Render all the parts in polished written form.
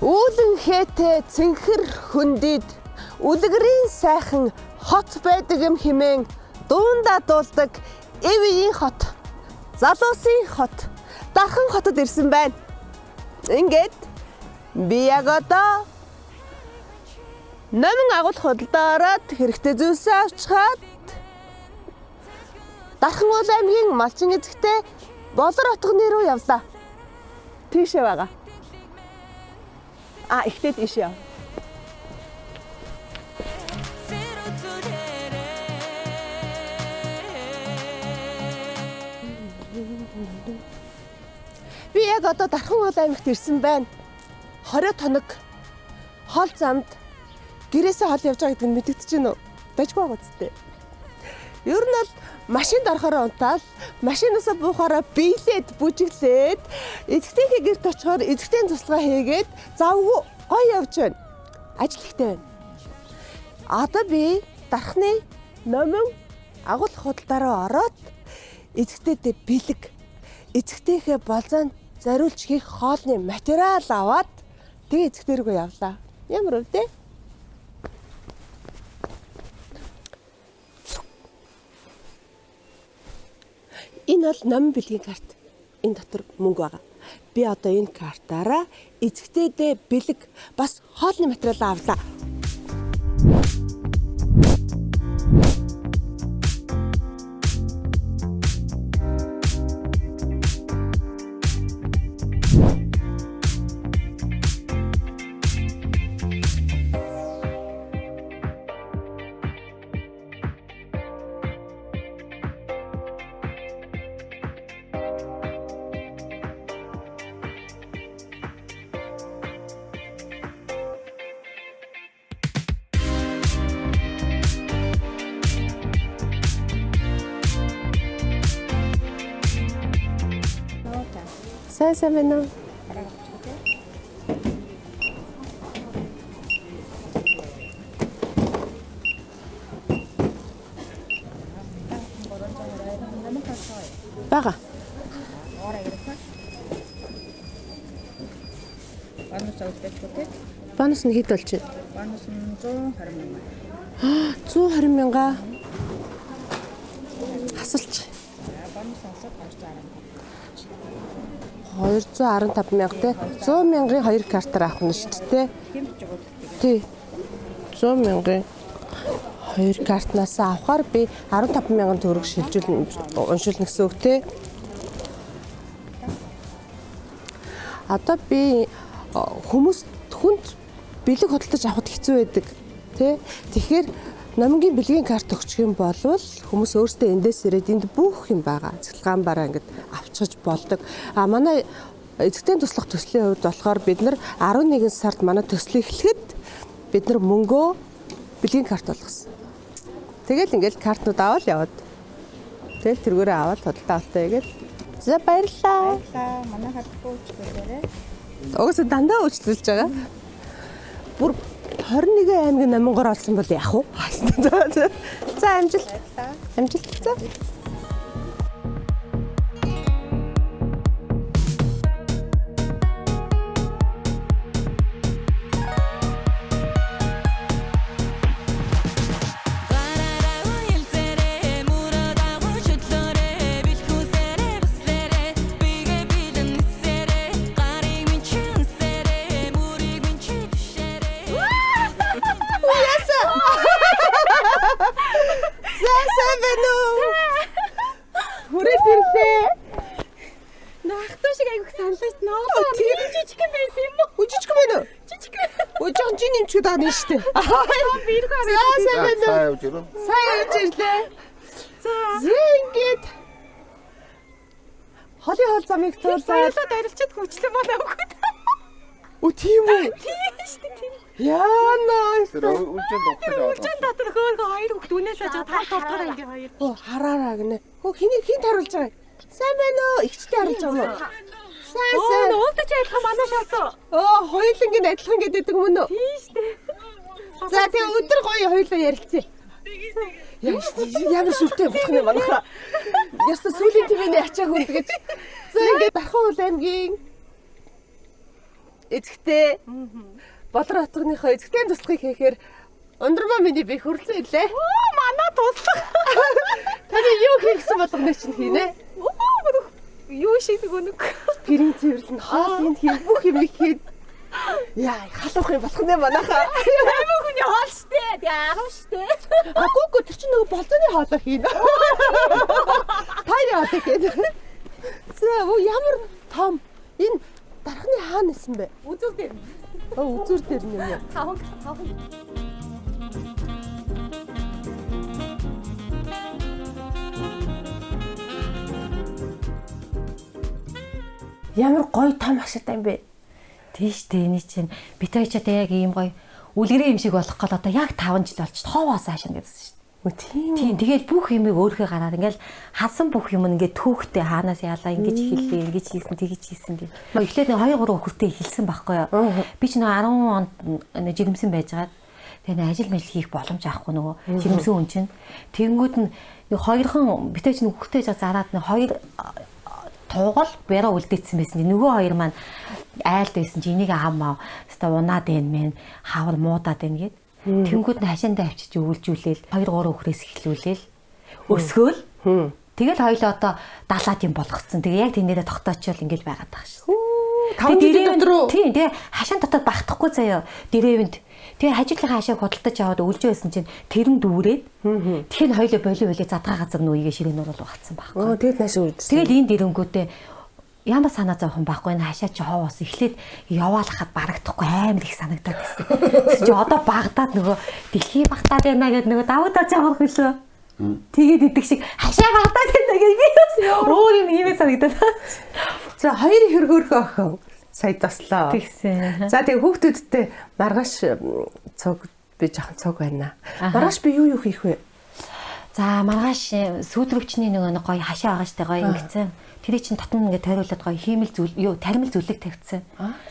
Үүлэн хээтэй цэнхэр хөндөд үлгэрийн сайхан хот байдаг юм хэмээн дуундаа дуулдаг Эвийн хот, залуусын хот, Дархан хотод ирсэн байна. Ингээд би яг одоо номин агуулх худалдаа ороод хэрэгтэй зүйлсээ авчгаад Дархан уул аймгийн Малчин эзэгтэй Болор хотгоны руу явлаа. Тийшээ байгаа. Ихтэй тийш яв. Би яг одоо Дархан уул аймагт ирсэн байна. 20 тоног хол замд гэрээсээ хол явж байгаа гэдэг нь мэдэгдэж байна уу? Дажгүй байгаа зү. Ер нь бол машинд орохоор унтаал, машинаасаа буухаараа биелээд, бүжиглээд, эзэгтийнхээ гэрт очихоор эзэгтийн туслага хийгээд завгүй гоё явж байна. Ажил ихтэй байна. Одоо би Дарханы номин агуулх худалдаараа ороод эзэгтэйдээ бэлэг, эзэгтийнхээ болзоонд зориулж хийх хоолны материал аваад тэгээ эзэгтэй рүү явлаа. Ямар вэ? Энэ бол номин бэлгийн карт. Энэ дотор мөнгө байгаа. Би одоо энэ картаараа эзэгтэйдээ бэлэг бас хоолны материал авлаа. Сайн байна уу? Бага. Банус нь хэд болж байна? Банус нь 120 мянга. 120 мянга. Асуулч. Банус сонсоод 215 мянга те 100 мянган 2 картаар авах нь шүү дээ. Тий. 100 мянган 2 картнаас авахаар би 15 мянган төгрөг уншуулна гэсэн үг те. Одоо би хүмүүс хүнд бэлэг хөдөлж авахд хэцүү байдаг тий. Тэгэхээр номингийн бэлгийн карт өгчих юм бол хүмүүс өөрсдөө эндээс ирээд энд бүх юм байгаа. Цэцэлгаан бараа ингээд авчиж болдог. Манай эзэгтийн туслах төслийн хувьд болохоор бид нар 11 сард манай төсөл эхлэхэд бид нар мөнгөө бэлгийн карт болгосон. Тэгэл ингээд картнууд аваад яваад. Тэгэл тэргээрээ аваад худалдаа авалтаа хийгээд за баярлалаа. Манай хатгүй үйлчлүүлээрээ. Угсаа дандаа үйлчлүүлж байгаа. Бүр 21 аймгийн номингоор олсон бол яах вэ? За амжилт. Амжилт. За. Сайн байна уу? Хүрээд ирлээ. Наахтуу шиг айгуух саналж ноо. Тийм жижиг юм байсан юм уу? Жижиг юм байна уу? Жижиг. Жижиг нэмчүүд байгаа юм шүү дээ. Бирг хараа. Сайн байна уу? Сайн явж ирв. Сайн явж ирлээ. За ингээд хоол замыг туулаад баялаад арилчаад хүчлэн манай өгөхөд. Үу тийм үү? Тийм шүү дээ. Яанаас Тэр үлжин дотор аваад. Үлжин дотор хөөргө хоёр хүүхд үнээс ажаад тал толгоор ингээ хоёр. Оо хараараа гинэ. Хөө хин таруулж байгаа. Сайн байна уу? Ихчтэй харуулж байгаа юм уу? Сайн. Уулдаж айлхан манай шатуу. Хоёулангийн адилхан гэдэг юм уу? Тийм шүү дээ. За тэгээ өдөр гоё хоёулаа ярилцъя. Ямар сүртэй болох юм манайха. Яста сүүлийн төвний ачааг хүнд гэж. За ингээд Дархан уул аймгийн эзэгтэй. Болор хотгоныхоо эзэгтэй туслахыг хийхээр ундрмаа миний би хөрлсөн илээ. Оо манай туслах. Таны юу хийх гэсэн болгоно чинь хийнэ. Юу шиг нэг Гэрийн цэвэрлэн хоолнд хийн бүх юм хийн. Яа, халуух юм болох нэ манайхаа. амин хүний хоол штэ. Тэгээ арав штэ. Агуугүй тэр чинь нөгөө болзооны хоолоо хийнэ. Таны хоолоо хийнэ. За, ямар том энэ дархны хаана исэн бэ? Үзүүр дээр. Үзүүр дээр юм яа. Таван. Ямар гоё том ашигтай юм бэ? Тийш дээ энэ чинь бит хоёчтой яг ийм гоё үлгэрийн юм шиг болох гол одоо яг 5 жил болж тоовоос хаашна гэсэн шүү дээ. Тийм тэгээд бүх юмыг өөрхөө гараад ингээл хадсан бүх юм ингээд түүхтэй хаанаас яалаа ингэж хэллээ ингэж хийсэн тэгэж хийсэн гэх. Эхлээд 2 3 хүртээ хэлсэн байхгүй юу. Би ч нэг 10 онд жирэмсэн байжгаад тэгээд ажил мэл хийх боломж авахгүй нөгөө жирэмсэн хүн чинь. Тэнгүүд нь хоёрхан бит хоёч нүхтэй зараад нэг 2 тугал бэрэ үлдээсэн байсан. Нөгөө хоёр маань айлд байсан чи энийг аамаа өста унаад байна мэн хаавал муудаад байна гэд. Тэнгүүд нь хашаандаа авчиж өвлжүүлээл 2 3 өхрөөс эхлүүлээл өсгөөл. Тэгэл хоёлоо одоо далаад юм болгоцсон. Тэгээ яг тэнээрээ тогтоочвол ингээл байгаад байгаа шүү. 5 жил дотор. Тийм тэгээ хашаан дотоод багтахгүй заяа. Дэрээвэнд тэгээ хажуудлынхаа хашааг худалдаж аваад өлж байсан чинь тэрэн дүүрээд. Тэгэхээр хоёлоо болио задгаа газар нүугээ ширээнөр бол багтсан байхгүй. Тэгэд нааш үрдсэн. Тэгэл энэ дэрэнгүүтээ ямар санаа зовхон байхгүй энэ хашаа чи хоовоос эхлээд яваалахад барагдахгүй амар их санагдаад байсан. Чи одоо багтаад нөгөө дэлхий багтаад байна гэдэг нөгөө давуу тал жаах хөлөө. Тэгээд идэг шиг хашаа багтаад байна гэж би өөр юм иймээ санагдаад. За хоёрын хөргөөрхөө охин сая таслаа. Тэгсэн. За тэгээ хүүхдүүдтэй маргааш цог би жоохон цог байна. Маргааш би юу хийх вэ? За маргааш сүүдрөвчний нөгөө гоё хашаа байгаа штэ гоё ингэсэн. Тэр чинь татна ингээд тойруулаад гоё хиймэл зүйл юу таримл зүйлэг тавьчихсан.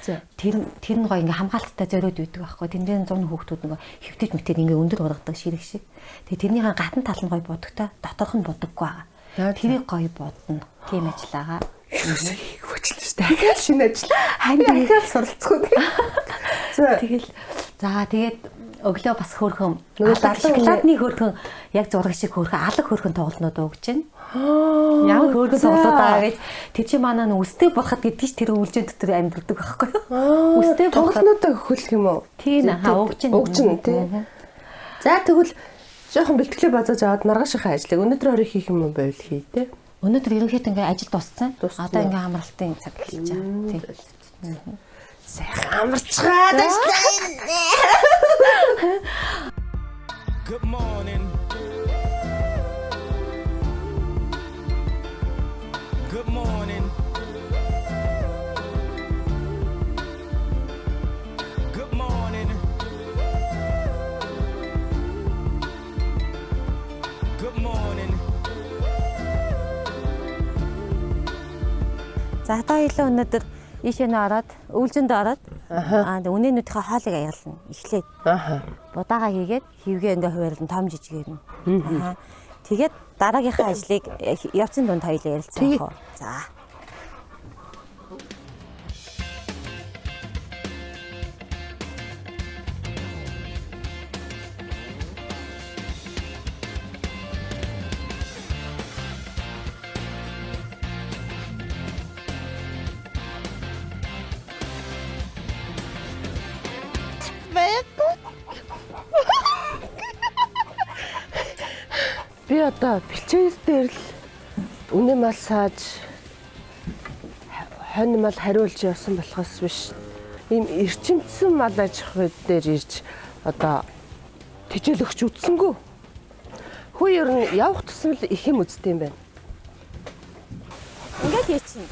За. Тэр нь гоё ингээ хамгаалттай зориуд үйдэг байхгүй. Тэн дээр 100 хүүхдүүд нөгөө хөвтөж мэтэд ингээ өндөр ургадаг ширэг шиг. Тэгээ тэрнийхээ гадна тал нь гоё будагтай, доторх нь будаггүй байгаа. Тэрийг гоё будна. Тийм ажиллагаа. Хүчлээ шүү дээ. Дахиад шинэ ажил. Дахиад суралцах үү. Тэгэл тэгээд өглөө бас хөөрхөн шоколадны хөөрхөн яг зураг шиг хөөрхөн алга хөөрхөн тоглолтнууд өгч байна. Ямар хөөрхөн тоглолтоо гэж тэр чи манаа үстэй болоход гэдгийг ч тэр үлжэн дотор амьддаг байхгүй юу? Үстэй тоглолтнуудаа хөлөх юм уу? Тийм өгч тийм. За тэгвэл жоохон бэлтгэлээ базааж аваад маргаашийнхаа ажлыг өнөөдөр орой хийх юм байвал хий тээ. Өнөөдөр ерөнхийдөө ингээ ажил дууссан. Одоо ингээ амралтын цаг эхэлж байгаа. Тийм. Сайхан амарчгаад ажиллаа. Good morning. Good morning. Good morning. Good morning. За одоо илүү өнөөдөр ийшээ нэ ороод өвлжөнд ороод үнэнүүдийнхээ хоолыг аягална. Эхлээд. Будаага хийгээд хивгээ ингээ хуваарлан том жижигээр нь. Тэгээд дараагийнхаа ажлыг явцын дунд хоёлоо ярилцах. За. Би одоо бэлчээр дээр л үнэ мал сааж хонь мал хариулж явсан болохоос биш. Ийм эрчимцсэн мал аж ахуй дээр ирж одоо тижээлөгч үтсэнгүү. Хүү ер нь явах тусам л их юм үздэг юм байна. Ингээд хийчихнэ.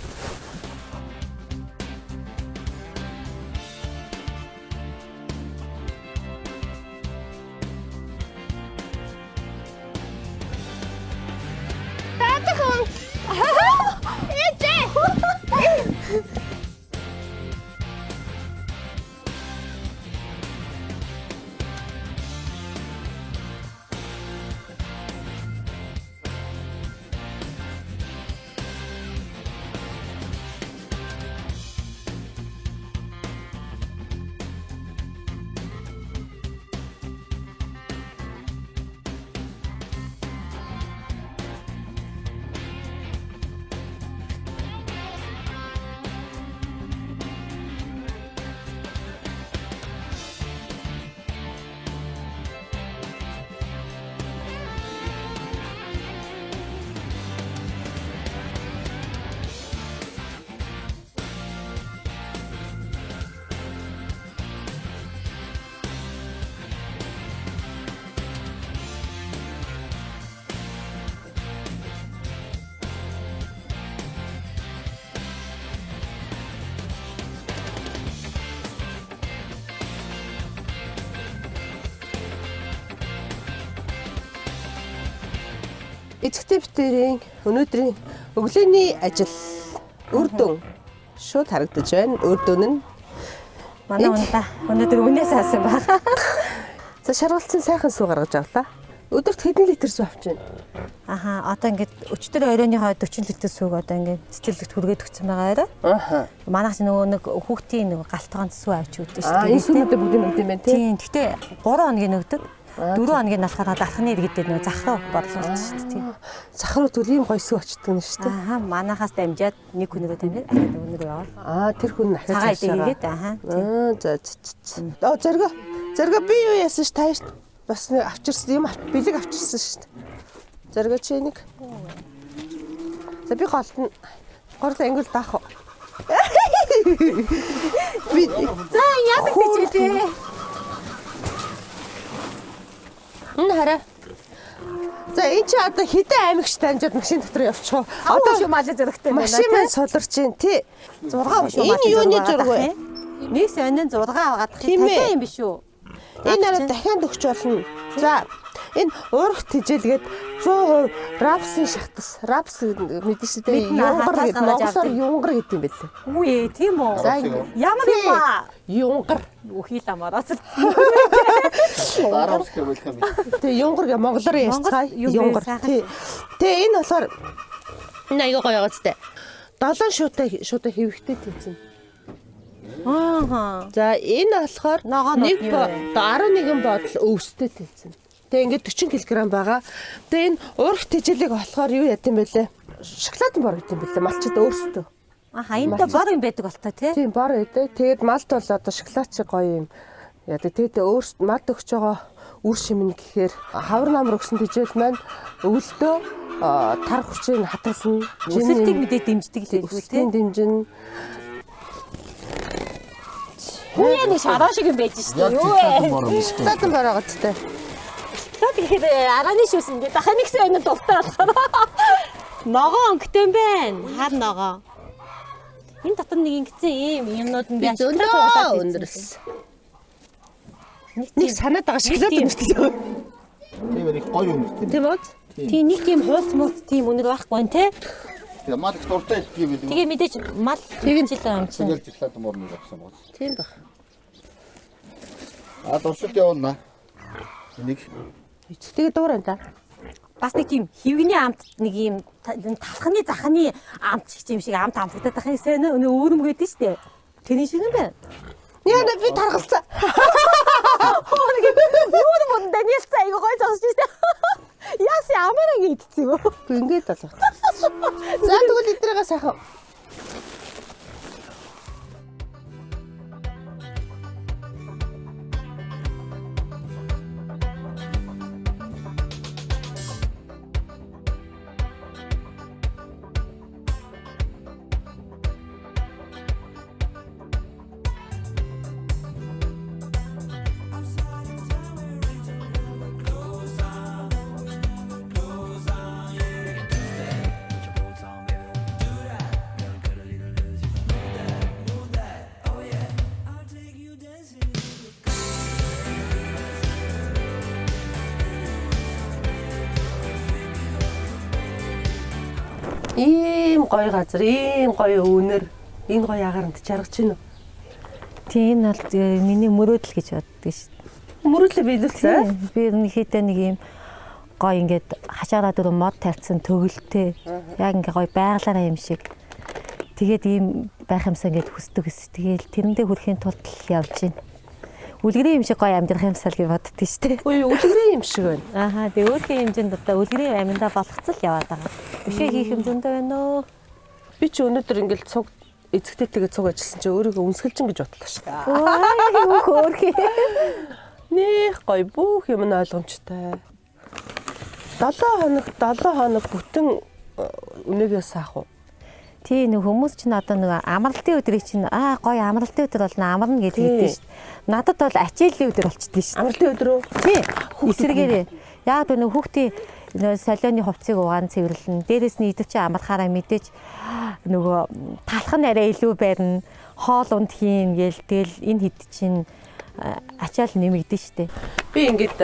Эцэгтэй битэрийн өнөөдрийн өглөөний ажил үр дүн шууд харагдаж байна. Үр дүн нь Манай өнөөдөр үнээс хаасан байна. за шаргалцсан сайхан суу гаргаж авлаа. Өдөрт хэдэн литр суу авч байна? Аха одоо ингээд өчтөр оройныхоо 40 литр сууг одоо ингээд цэцэрлэгт хүргээд өгсөн байгаа арай. Аха. Манайх нөгөө нэг хүүхдийн нөгөө галтгоонд суу авч өгдөө шүү Аа энэ сүүнүүдээ бүгд нь өгд юм байна тий. Тийм. Гэтэ 3 хоногийн өгдөг. 4 хоногийн болохоор дархны иргэдэд нөгөө захруу борлуулж шүү дээ. Захруу төл ийм гоё сүү очтдаг нь шүү дээ. Аха манайхаас дамжаад нэг хүнээрээ дамжаад өнөөгөө явал. Аа тэр хүн ахиж Цагаан идэгээд аха. За зорго би юу яасан ш тааш бас нэг авчирсан юм бэлэг авчирсан шүү дээ. Зорго чи нэг. За би голтон горлоо ангил даах. Би За яадаг гэж вэ? энэ хараа. За энэ чи одоо хэдэн аймагч дамжаад машин дотор явчих уу? Одоо шүү малын зөрөгтэй байна. Машин маань суларч чинь тий. 6 шүү малын. Энэ юуны зураг вэ? Нэг сонин 6 аваад Тийм ээ. юм биш үү? Энэ арай дахиад өгч болно. За энэ уурах тижээлгээд 100% рапсын шахтас. Рапс мэдэн шүү дээ. Юнгар гэдэг монголоор юнгар гэдэг юм байлээ. Үгүй ээ, тийм үү? За Ямар юм аа? юнгар. Үхий ламараас л. Дараалах юм хэлэх юм. Тэгээ юнгар гэ монголоор ярьцгаая. Юнгар. Тий. Тэгээ энэ болохоор энэ аяга гоё байгаа зү. 7 шуутай хэвхтэй тэнцэн. Аа. За энэ болохоор Ногоо нэг нотны юу вэ? 11 бодол өвстэй тэнцэн. Тэгээ ингээд 40 кг байгаа. Тэгээ энэ уурах тижээлэг болохоор юу яд юм бэлээ? Шоколад бор гэдэг юм бэлээ. Малчид өөрсдөө. Аха энэтэй бор юм байдаг болтой тий. Тийм бор өгдөө. Тэгээд малд бол одоо шоколад чи гоё юм. Яадаг тэгээд өөрсд малд өгч байгаа үр шимнэ гэхээр хавар намар өгсөн тижээл маань өвөлдөө тар хүчийг хатгална. Өсөлтийг мэдээ дэмждэг л байлгүй тий. Өсөлтийн дэмжин. Үе нэг шараа шиг юм байж шүү дээ. Яг Юу тийм вэ? бороо биш үү? Цаатан бор байгаа зү. Тэгэхээр арааны шүүс ингээд дахин нэг сайн дуртай болохоор. Ногоо өнгөтэй юм байна. Хар ногоо. Энэ дотор нэг ингэсэн ийм юмнууд нь байж Өндрс. Нэг санаад байгаа шоколад өнөртэй. Тийм их гоё юм тийм. Тийм үү? тийм нэг тийм хуулц муулц тийм өнөр байхгүй нэ тий. Тэгээ мал их дуртай хэлдэг юм. Тэгээ мэдээж мал хэмжилээ юм чинь. Тэгэл жиглаад морны авсан гоц. Тийм баг. А дурсалт явуулна. Энийг Тэгээ дуурай та. Бас нэг тийм хивгний амт нэг юм талхны захны амт шиг юм шиг амт амтагдаад байх юм сайн өөрөмгөөд нь штэ. Тэрний шиг юм байна. Яа би таргалцсан. Өөр мөн Даниэл цайг гой зогсож штэ. Яс ямар ингэ идсэн юу? Ингээд болоо. За тэгвэл эдрээгээ сайхан. Ийм гоё газар, ийм гоё өнөр, энэ гоё агааранд жаргаж байна уу? Тийм нь бол миний мөрөөдөл гэж боддог шүү дээ. Мөрөдлөө биелүүлсэн. Би нэг хэдэ нэг юм гой ингээд хашаараа дөрөв мод тавьсан төгөлтэй. Яг ингээ гой байгалаараа юм шиг. Тэгээд ийм байх юмсаа ингээд хүсдэг гэсэн. Тэгээл тэрэндээ хүрэхийн тулд явж байна. Үлгэрийн юм шиг гой амьдрах юмсаа л гэж боддөө шүү дээ. Үгүй үлгэрийн юм шиг байна. Ааха тэг өөрхийн хэмжээнд одоо үлгэрийн амьдаа болгоцол яваад байгаа. Бишээ хийх юм зөндөө байна уу? Би ч өнөөдөр ингээл цуг эцэгтэйгээ цуг ажилласан чи өөрийгөө үнсгэлжин гэж бодлоо шүү. Юу хөөрхий. Нэх гоё бүх юм нь ойлгомжтой. 7 хоног бүтэн өнөөгөө саах уу? Тий нэг хүмүүс чинь одоо нэг амралтын өдрийг чинь гоё амралтын өдөр болно амарна гэж хэлдэг шүү дээ. Надад бол ачааллын өдөр болчихдээ шүү. Амралтын өдөр үү? Тий. Эсрэгээрээ. Яг би нэг хүүхдийн солионы хувцсыг угаан цэвэрлэн. Дээрээс нь идэвч амархаараа мэдээж нөгөө талах нь арай илүү байрна. Хоол унд хийн гээл тэгэл энэ хэд чинь ачаал нэмэгдэн шүү дээ. Би ингээд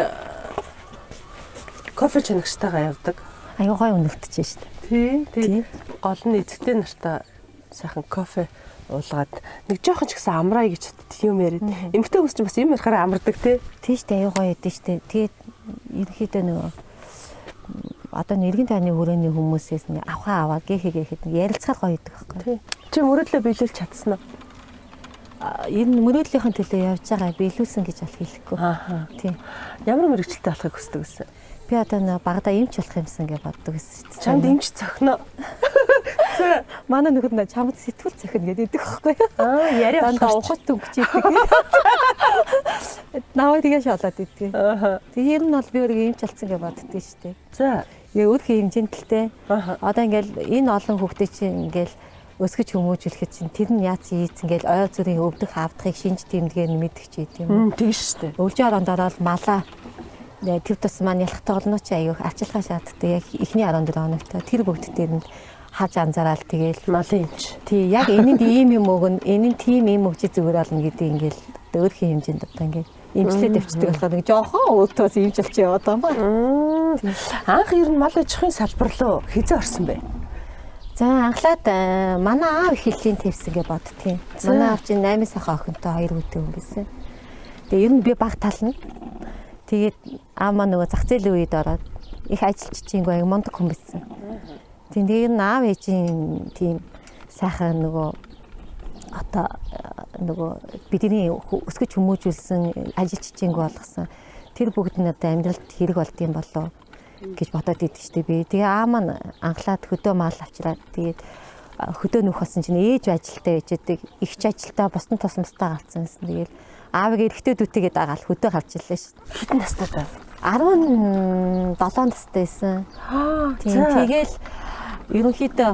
кофе чанагчтайгаа явдаг. аюу гой өнөгдөж шүү дээ. Тий. Гол нь эцэгтэй нартай сайхан кофе уулгаад нэг жоохон ч гэсэн амраа гэж юм яриад. Эмэгтэй хүмүүс ч бас юм ярихаараа амардаг тий. Тийш дээ аюу гой өгдөө шүү дээ. Тэгээд ерөнхийдөө нөгөө одоо нэргэн таны хүрээний хүмүүсээс нэг аваа гээхэд ярилцахаар гоё идэг байхгүй. Тий. Чи мөрөдлөө биелүүлж чадсан уу? Энэ мөрөөдлийнхэн төлөө явж байгаа биелүүлсэн гэж бол хэлэхгүй. Аа. Тий. Ямар мэрэгчлээ болохыг хүсдэг гэсэн. Би одоо нэг багада эмч болох юмсан гэж боддог гэсэн. Чамд эмч цохно. Манай нөхөд нэ чамд сэтгүүл цохино гэдэг байхгүй. Яриа дандаа ухад өнгөч идэг. Наваа тэгээ шалаад идэг. Тэгээ ер нь бол би өөрөө эмч болсон гэж боддөө шүү дээ. За. Өөрхөн хэмжээнд л те. Одоо ингээл энэ олон хүүхдээ чинь ингээл өсгөж хүмүүжүүлэхэд чинь тэр нь яац ийц ингээл ойл зүрийн өвдөх авдахыг шинж тэмдгээр мэддэг ч юм. Тэгш штэ. Өвлжөө орондоо л малаа төв тус маань ялах тоглоно чи аюу арчилгаа шаарддаг яг эхний 14 хоногт тэр бүгд дээр нь хаж анзаараад тэгээл малын эмч. Тий яг энэнд ийм юм өгн энэ нь тийм юм өгч зүгээр болно гэдэг ингээл өөрхийн хэмжээнд одоо ингээл эмчлээд өвчтдөг болохоор нэг жоохон өөтөөс эмч болчих яваад байгаа юм. Анх ер нь мал аж ахуйн салбар руу хизээ орсон бэ? За анхлаад манай аав их хэллийн тавьсан гэж боддtiin. Манай аав чинь 8 сахаа охинтой 2 хүүтэй хүн байсан. Тэгээ ер нь би баг тална. Тэгээд аав маань нөгөө зах зээлийн үед ороод их ажилч чийгөө аяг мундаг хүн байсан. Тэгээд энэ аав ээжийн тийм сайхан нөгөө одоо нөгөө бидний өсгөж хүмүүжүүлсэн ажилч чийгөө болгосон. Тэр бүгд нь одоо амьдралд хэрэг болдсон болоо гэж бодоод идэв штэ би. Тэгээ аа маань анхлаад хөдөө маал авчираад тэгээд хөдөө нөх болсон чинь ээж ажилтаа ээжэдэг ихч ажилтаа бусдын тусмастаа галцсан гэсэн. Тэгээд аавыг эрэгтэй дүүтэйгээ дагаал хөдөө харж ирлээ штэ. Хэдэн настай та? 17 настай байсан. Тийм тэгэл ерөнхийдөө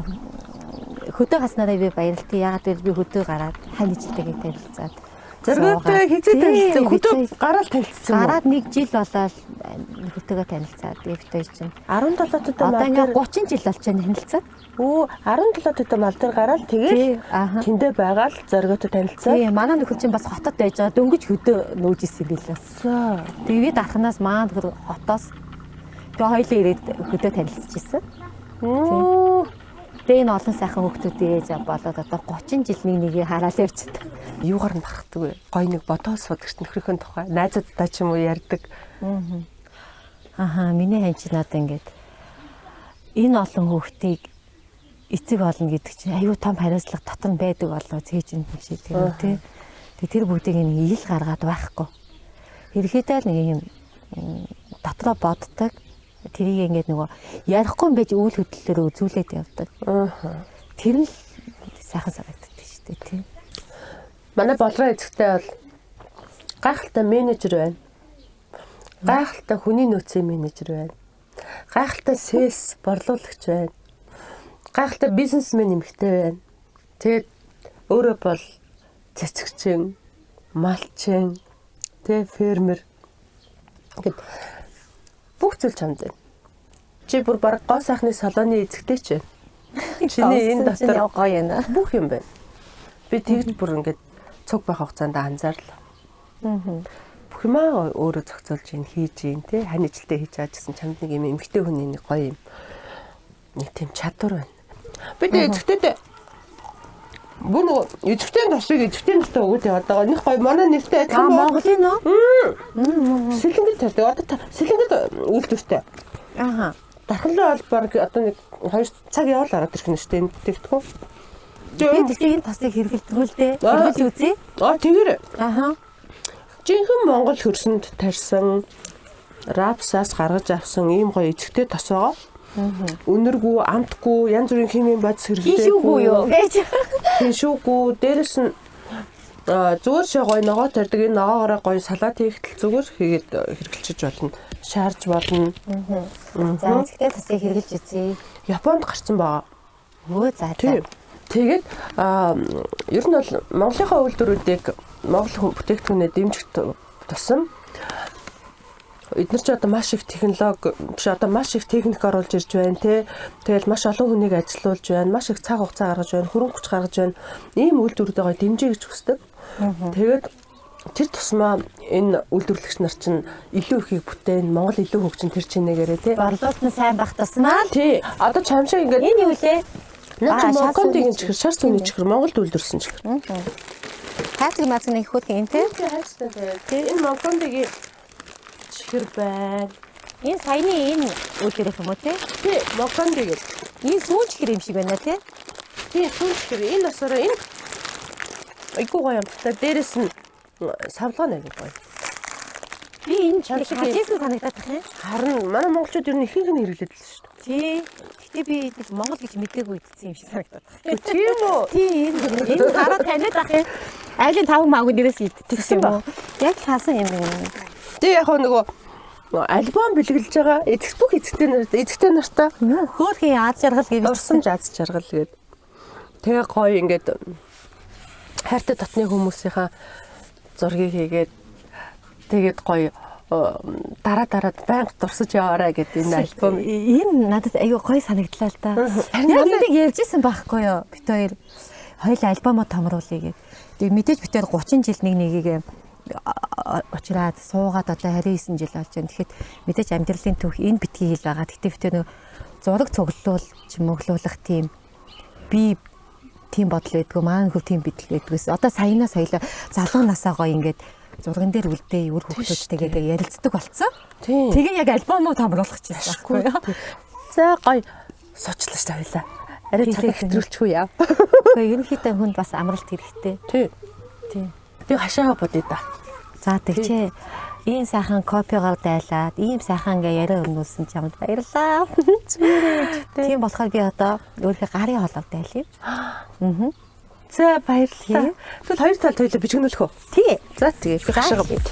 хөдөө гаснараа би баярлалтай. Ягаад гэвэл би хөдөө гараад хань ижилтэйгээ танилцаад Зорготой хизээ танилцсан хөдөө гараад танилцсан. Гараад 1 жил болоод хөдөөгээ танилцаад дэвтэй чинь 17 төдөө одоо ингээ 30 жил болж байна танилцаад. Өө 17 төдөө мал дээр гараад тэгээд тэндээ байгаад зорготой танилцаад. Тий, манай нөхөр чинь бас хотод байж байгаа дөнгөж хөдөө нөөж исэн билээс. Тэгээд би дарахнаас маань хотоос тэгээ хоёлаа ирээд хөдөө танилцчихсан. Тэгээ энэ олон сайхан хүүхдүүдийн ээж болоод одоо 30 жил нэгийг хараад явчихдаг. Юугаар нь барахдаг вэ? Гой нэг бодоод судагч нөхрийнхөө тухай найзуудтай ч юм уу ярьдаг. Миний хань чи надад ингээд энэ олон хүүхдийг эцэг олно гэдэг чинь аюу тум хариуцлага дотор нь байдаг болоо цээж юм шиг тийм үү тий. Тэгээ тэр бүгдийг нэг ил гаргаад байхгүй. Ерхийдээ нэг юм дотроо боддог. Тэрийг ингээд нөгөө ярихгүй байж үйл хөдлөлөөр үзүүлээд явдаг. Тэр нь сайхан санагддаг шүү дээ тий. Манай болроо эзэгтэй бол гайхалтай менежер байна. Гайхалтай хүний нөөцийн менежер байна. Гайхалтай сейлс борлуулагч байна. Гайхалтай бизнесмен эмэгтэй байна. Тэгээд өөрөө бол цэцэгчин, малчин, тэ фермер. Ингээд бүх зүйл чамд байна. Чи бүр баг гоо сайхны салооны эзэгтэй ч байна. Чиний энэ дотор гоё юм. бүх юм байна. Би тэгж бүр ингээд цуг байх хугацаанд анзаарлаа. Бүх юмаа өөрөө зохицуулж ийн хийж ийн тэ хань ижилтэй хийж байгаа гэсэн чамд нэг юм эмгтэй хүний нэг гоё юм. Нэг тийм чадвар байна. Би тэг эзэгтэй бүр эзэгтэй тосыг эзэгтэй нартай өгөөд яваад байгаа. Нэг гоё манай нэртэй адилхан Монголын нөө? Сэлэнгэд тавьдаг. Одоо сэлэнгэд үйлдвэртэй. Дархлаа бол баг одоо нэг 2 цаг явал ороод ирэх нь шүү дээ. Тэгтгүү. Би тэгтээ энэ тасыг хэрэглэдэг л дээ. Хэрэглэж үзье. Тэгэр. Жинхэнэ Монгол хөрсөнд тарьсан рапсаас гаргаж авсан ийм гоё эзэгтэй тосоо. Өнөргүй, амтгүй, янз бүрийн химийн бац хэрэглэдэггүй юу? Шүүгүй. Дээрэс нь зүгээр шээ гоё ногоо тарьдаг. Энэ ногоогоороо гоё салат хийхдээ зүгээр хийгээд хэрэглэж болно. Шаарж болно. За эзэгтэй тасыг хэрэглэж үзье. Японд гарсан байгаа. Өө за. Тэгээд ер нь бол Монголынхаа үйлдвэрүүдийг Монгол бүтээгдэхүүнээ дэмжих тусам эдгээр ч одоо маш их технологи биш одоо маш их техник оруулж ирж байна тий. Тэгэл маш олон хүнийг ажилуулж байна. Маш их цаг хугацаа гаргаж байна. Хөрөнгө хүч гаргаж байна. Ийм үйлдвэрүүдээ гоё дэмжиж гэж хүсдэг. Тэгээд тэр тусмаа энэ үйлдвэрлэгч нар чинь илүү ихийг бүтээн, Монгол илүү хөгжин тэр чинээгээрээ тий. Борлуулалт нь сайн байх тусмаа Тий. Одоо чамшаа ингээд энэ юу лээ? Монголын чихэр, шар сүний чихэр, Монголд үйлдвэрсэн чихэр. Хацэг мацны хөхөд юм те. Энэ Монголын чихэр байна. Энэ саяны энэ үйлдвэрх юм уу те? Тий, Монголын Энэ сүүн чихэр юм шиг байна те. тий сүн чихэр энэ насаараа энэ айгуу гоё юм. Дээрээс нь савлгаа нэг гоё. Би энэ чихэр хажээсэн санагдаад байна. Харин манай монголчууд ер нь ихэнх нь хэрэглээд л шүү дээ. Тий. Гэтэ би нэг Монгол гэж мэдээгүй идсэн юм шиг санагдаад байна. Тийм үү? Тий, энэ хараа таниад ах юм. Айлын 5 маагүй нэрээс идчихсэн юм уу? Яг хаасан юм байна. Тэг яг нөгөө альбом бэлгэлж байгаа эцэгтэй нартаа Хөөхий аз жаргал гэж урсан жаз жаргал гээд тэгээ гоё ингээд хайртай дотны хүмүүсийнхаа зургийг хийгээд тэгээд гоё дараад байнга дурсаж яваарай гэдэг энэ альбом. Энэ надад аюу гоё санагдлаа л да. Яг нэг ярьжсэн байхгүй юу? Бид хоёр хоёул альбомоо томруулъя гэдэг. Тэг мэдээж бид хоёр 30 жил нэгийг очраад суугаад одоо 29 жил болж байна. Тэгэхэд мэдээж амьдралын түүх энэ битгий хэл байгаа. Гэтэ бид нэг зураг цуглуул чимөглүүлэх тийм би тийм бодол байдгүй маань хөө тийм бидэл байдгүйс. Одоо саяна соёлоо залуу насаа гоё ингээд зурган дээр үлдээ өөр хүмүүстэйгээ ярилцдаг болцсон. Тэгээ яг альбомоо томруулах гэсэн байхгүй юу? За гоё сучлаа шүү дээ. Арай цагийг хэтрүүлчихгүй яа. Гэхдээ ерөнхийдөө хүнд бас амралт хэрэгтэй. Тий. Тийм. Би хашаага бодъё да. За тэгчээ. Ийм сайхан копиогоор дайлаад, ийм сайхан ингээ яриа өрнүүлсэн ч юмд баярлаа. Тийм болохоор би одоо өөрийнхөө гарын хоолоор дайлъя. За баярлалаа. Тэгвэл хоёр талд хоёлоо бичгнүүлэх үү? Тий. За тэгээ би хашаага бод.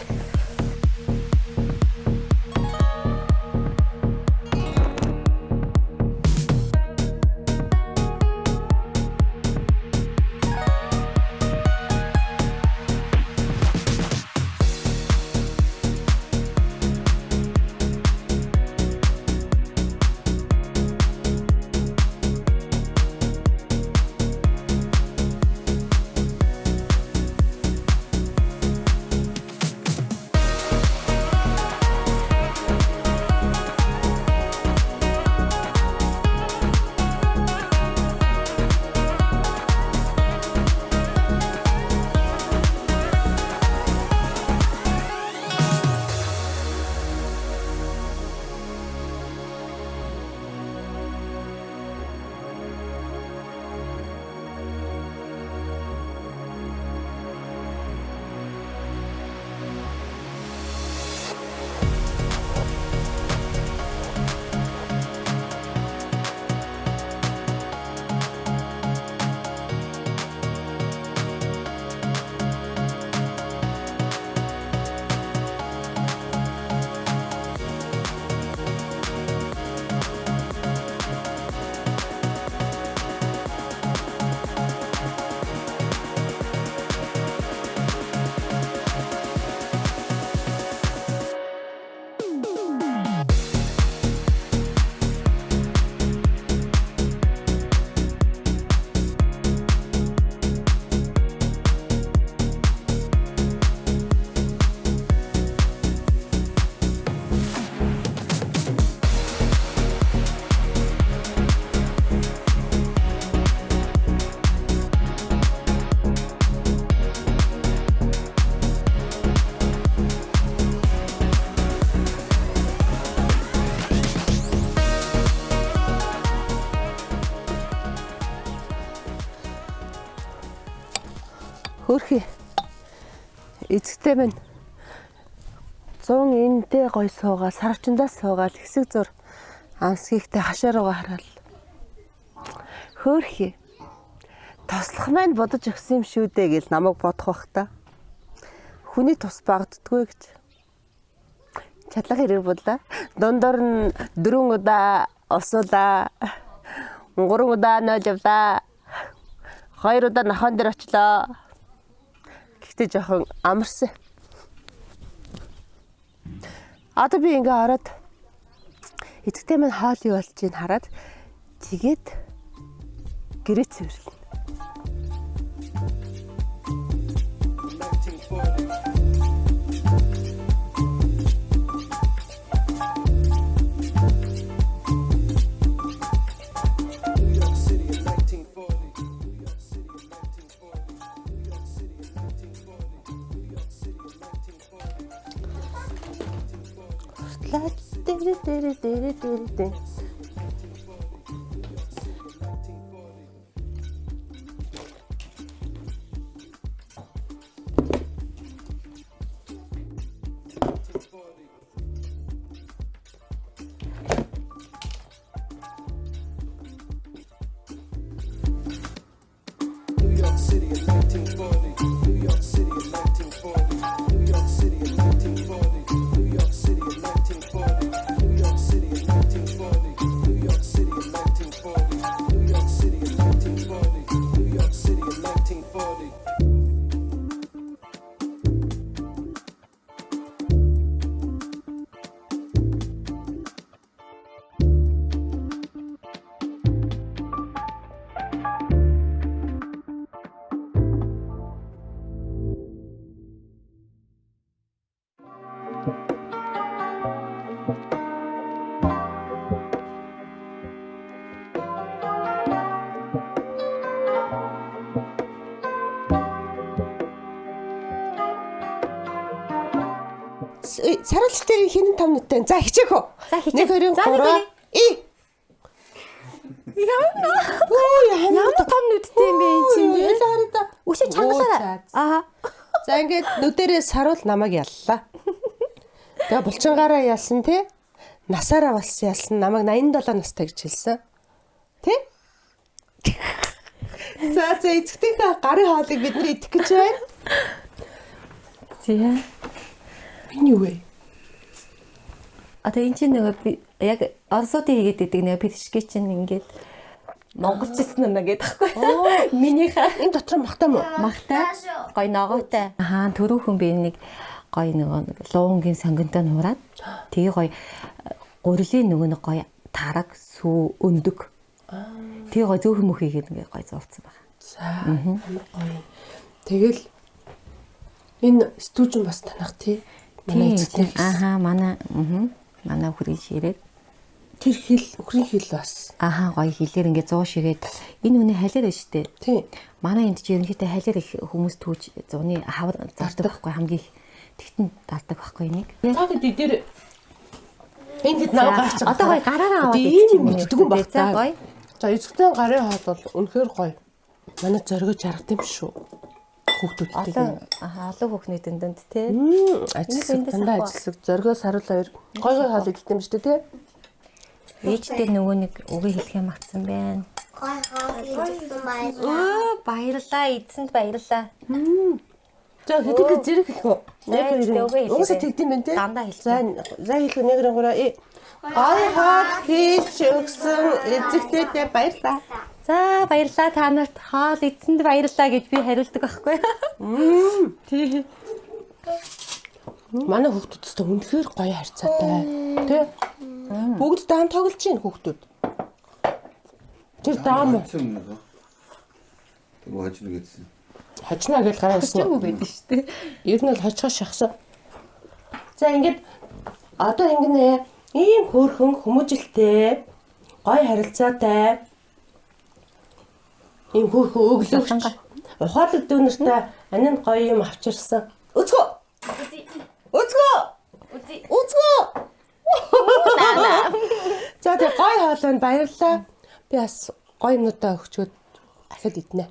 Хөөрхий. Эцэгтэй байна. 100 энэтэй гой суугаа, сарвчандаас суугаад хэсэг зур амсгийгтэй хашаа руугаа хараад. Хөөрхий. Тослох маань бодож өгсөн юм шүү дээ гэж намайг бодох бах та. Хүний тус багддгүй гэж. Чадлага хэрэг бодлаа. Дундор нь 4 удаа осуулаа. 3 удаа нойлвлаа. 2 удаа нахан дээр очлоо. Гэхдээ жоохон амарсан. Одоо би ингээ хараад эцэгтэй минь хоол юу болж ийн хараад тэгээд гэрээ цэвэрлэнэ. New York City in 1940. New York City in 1940. New York City in 1940. New York City in 1940. New York City in 1940. New York City in 1940. New York City in 1940. New York City in 1940. Саруулт дээр хинэн 5 минуттай. За хичээх үү? За, хичээх. 1 2 За, 3 Ямар том нүдтэй юм бэ энэ чинь? хараа. Үшээ чангалаарай. Аа. За ингээд нүдэрээ саруул намайг яллаа. Тэгээ булчингаараа ялсан те. Насаараа болсон ялсан намайг 87 настай гэж хэлсэн. Тэ? За эцэгтэйхээ гарын хоолыг бид нэр идэх гэж байна. Тийм. Энэ юу вэ? Одоо энэ чинь нөгөө би яг орсуудын хийгээд идэг нэг пэдшки чинь ингээд монголчсан нэ гэдэг таахгүй. Минийхээ Энэ дотор махтай мó? махтай гой ногоотой. Аа төрөөхөн би нэг гой нөгөө луунгийн сонгонтой нураад тэгээ гой гурилын нөгөө нэг гой тараг сүү өндөг. Тэгээ гой зөөхөн мөх хийгээд ингээд гой зурцсан байна. За амар гоё. Тэгэл энэ стужин бас танах тий. Манай эцэгтэй. Ааха манай хүрээ ширээд Тэр хил өхрийн хил бас. ааха гоё хилээр ингээд 100 шигээд энэ хүний халиар байна штэ. Тий. Манай энд чинь ерөнхийдөө халиар их хүмүүс түүж зуны хавар зардаг байхгүй хамгийн их тэгтэн далдаг байхгүй энийг. Та хэд дээр ингээд наа гарч байгаа. Одоо гоё гараараа аваад ийм мэддэггүй баг За та. гоё. За эцэгтэй гарын хоол бол үнэхээр гоё. Манай зоригож жаргад юм шүү. Хүүхдүүдтэй. олон хүүхнүүдэн дэнд тий. Ажилласан эндээс дандаа авах. ажилласан. Зоригоо саруул хоёр гой хоол идэх юм шүү дээ тий. Ээжтэй нөгөө нэг үгээ хэлэх юм агцсан байна. Гой идсэн баярлалаа. Баярлалаа эзэнд баярлалаа. За хэдийгээр зэрэг хэлэх үү? Угсаа тэгдэм байх тий. Дандаа хэлэх. За хэлэх 1 2 3 гой хоол хийж өгсөн эцэгтэйдээ баярлалаа. За баярлалаа та нарт хоол эзэнд баярлалаа гэж би хариулдаг байхгүй. Тий. Манай хүүхдүүдтэй үнэхээр гоё харьцаатай. Тэ? Бүгд даам тоглож чинь хүүхдүүд. Тэр даам Тэгвэл хожно гэсэн. хожноо гэж гараа ирсэн. Чимүү байдаг шүү дээ. Ер нь л хожихоо шахсан. За ингээд одоо ингэнэ ийм хөөрхөн хүмүүжилтэй гоё харилцаатай ийм хөөрхөн өглөөгч ухаалаг дүүнэртэй анин гоё юм авчирсан. Өцгөө. Өцгөө. Өцгөө. За тэг гоё хоол байна баярлалаа. Би бас гоё юмнуудаа өгчөөд ахад иднэ.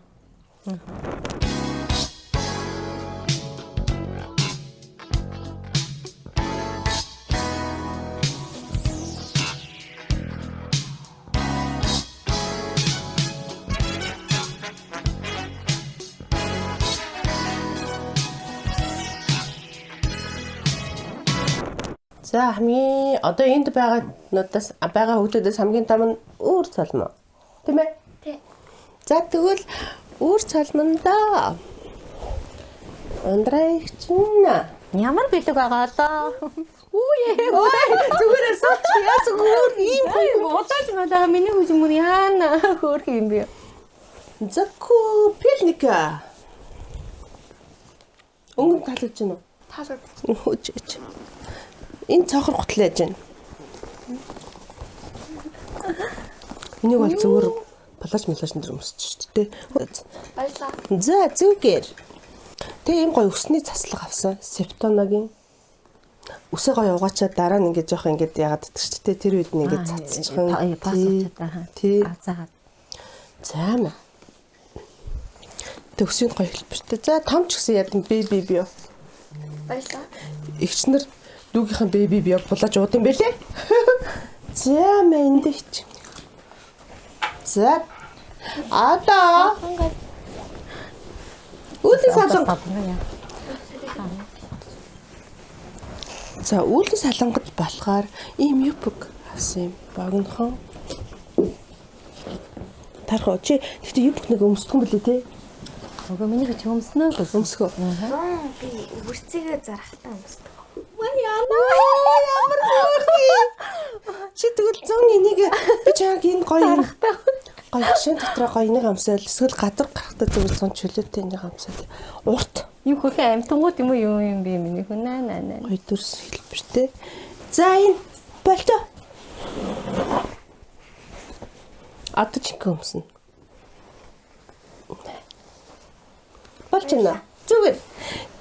За хамгийн одоо энд байгаа хүүхдүүдээс хамгийн том нь үүр цалмаа. Тийм ээ? Тий. За тэгвэл үүр цалмандаа. Ундрай чинь. Ямар бэлэг байгаа лоо. Зүгээр сууч яас өөр ийм Удаач надаа миний хүчмөр яана хөөх юм бэ. Заку пилника. Өнгө талж гин үү? Таалаг. Хөөж. Энэ цохор готлээж байна. Энийг бол зүгээр плаж нэр өмсөж шүү дээ. Баярлалаа. За зүгээр. Тэгээ ийм гоё өсний заслаг авсан. Септоногийн. үсээ гоё угаачаад дараа нь ингээд жоох ингээд яагаад гэдэг ч тийм тэр үед нь ингээд цацчихсан. Тий. Заагаад. За мэ. Төгсөнд гоё хэлбэртэй. За том ч гэсэн яг беби био. Баярлалаа. Игчнэр дүүгийнхэн беби био булааж ууд юм бэлээ. За мэ эндэж. За. Ада. Үлийн саланг. За үлийн салангад болохоор ийм юпг авсан юм. Богинохон. Тархоо чи тэгтээ юпг нэг өмсдгөн билээ те. Ого миний ч өмснөө гэж Өмсгөө. Би үрцэгээ зарахтаа өмсдөг. Ямар хөөрхий. Чи тэгвэл зөн энийг би чааг энэ гоё гоё шин дотроо гоё нэг амсаал эсвэл гадар гарахтаа зүгээр зон чөлөөтэй нэг амсаал. Урт юм хөхөн амтангууд юм уу юм би миний хүн наа. гоё дүрс хэлбэртэй. За энэ болтой. Одоо ч ингэ өмснө. Болж байна. Зүгээр.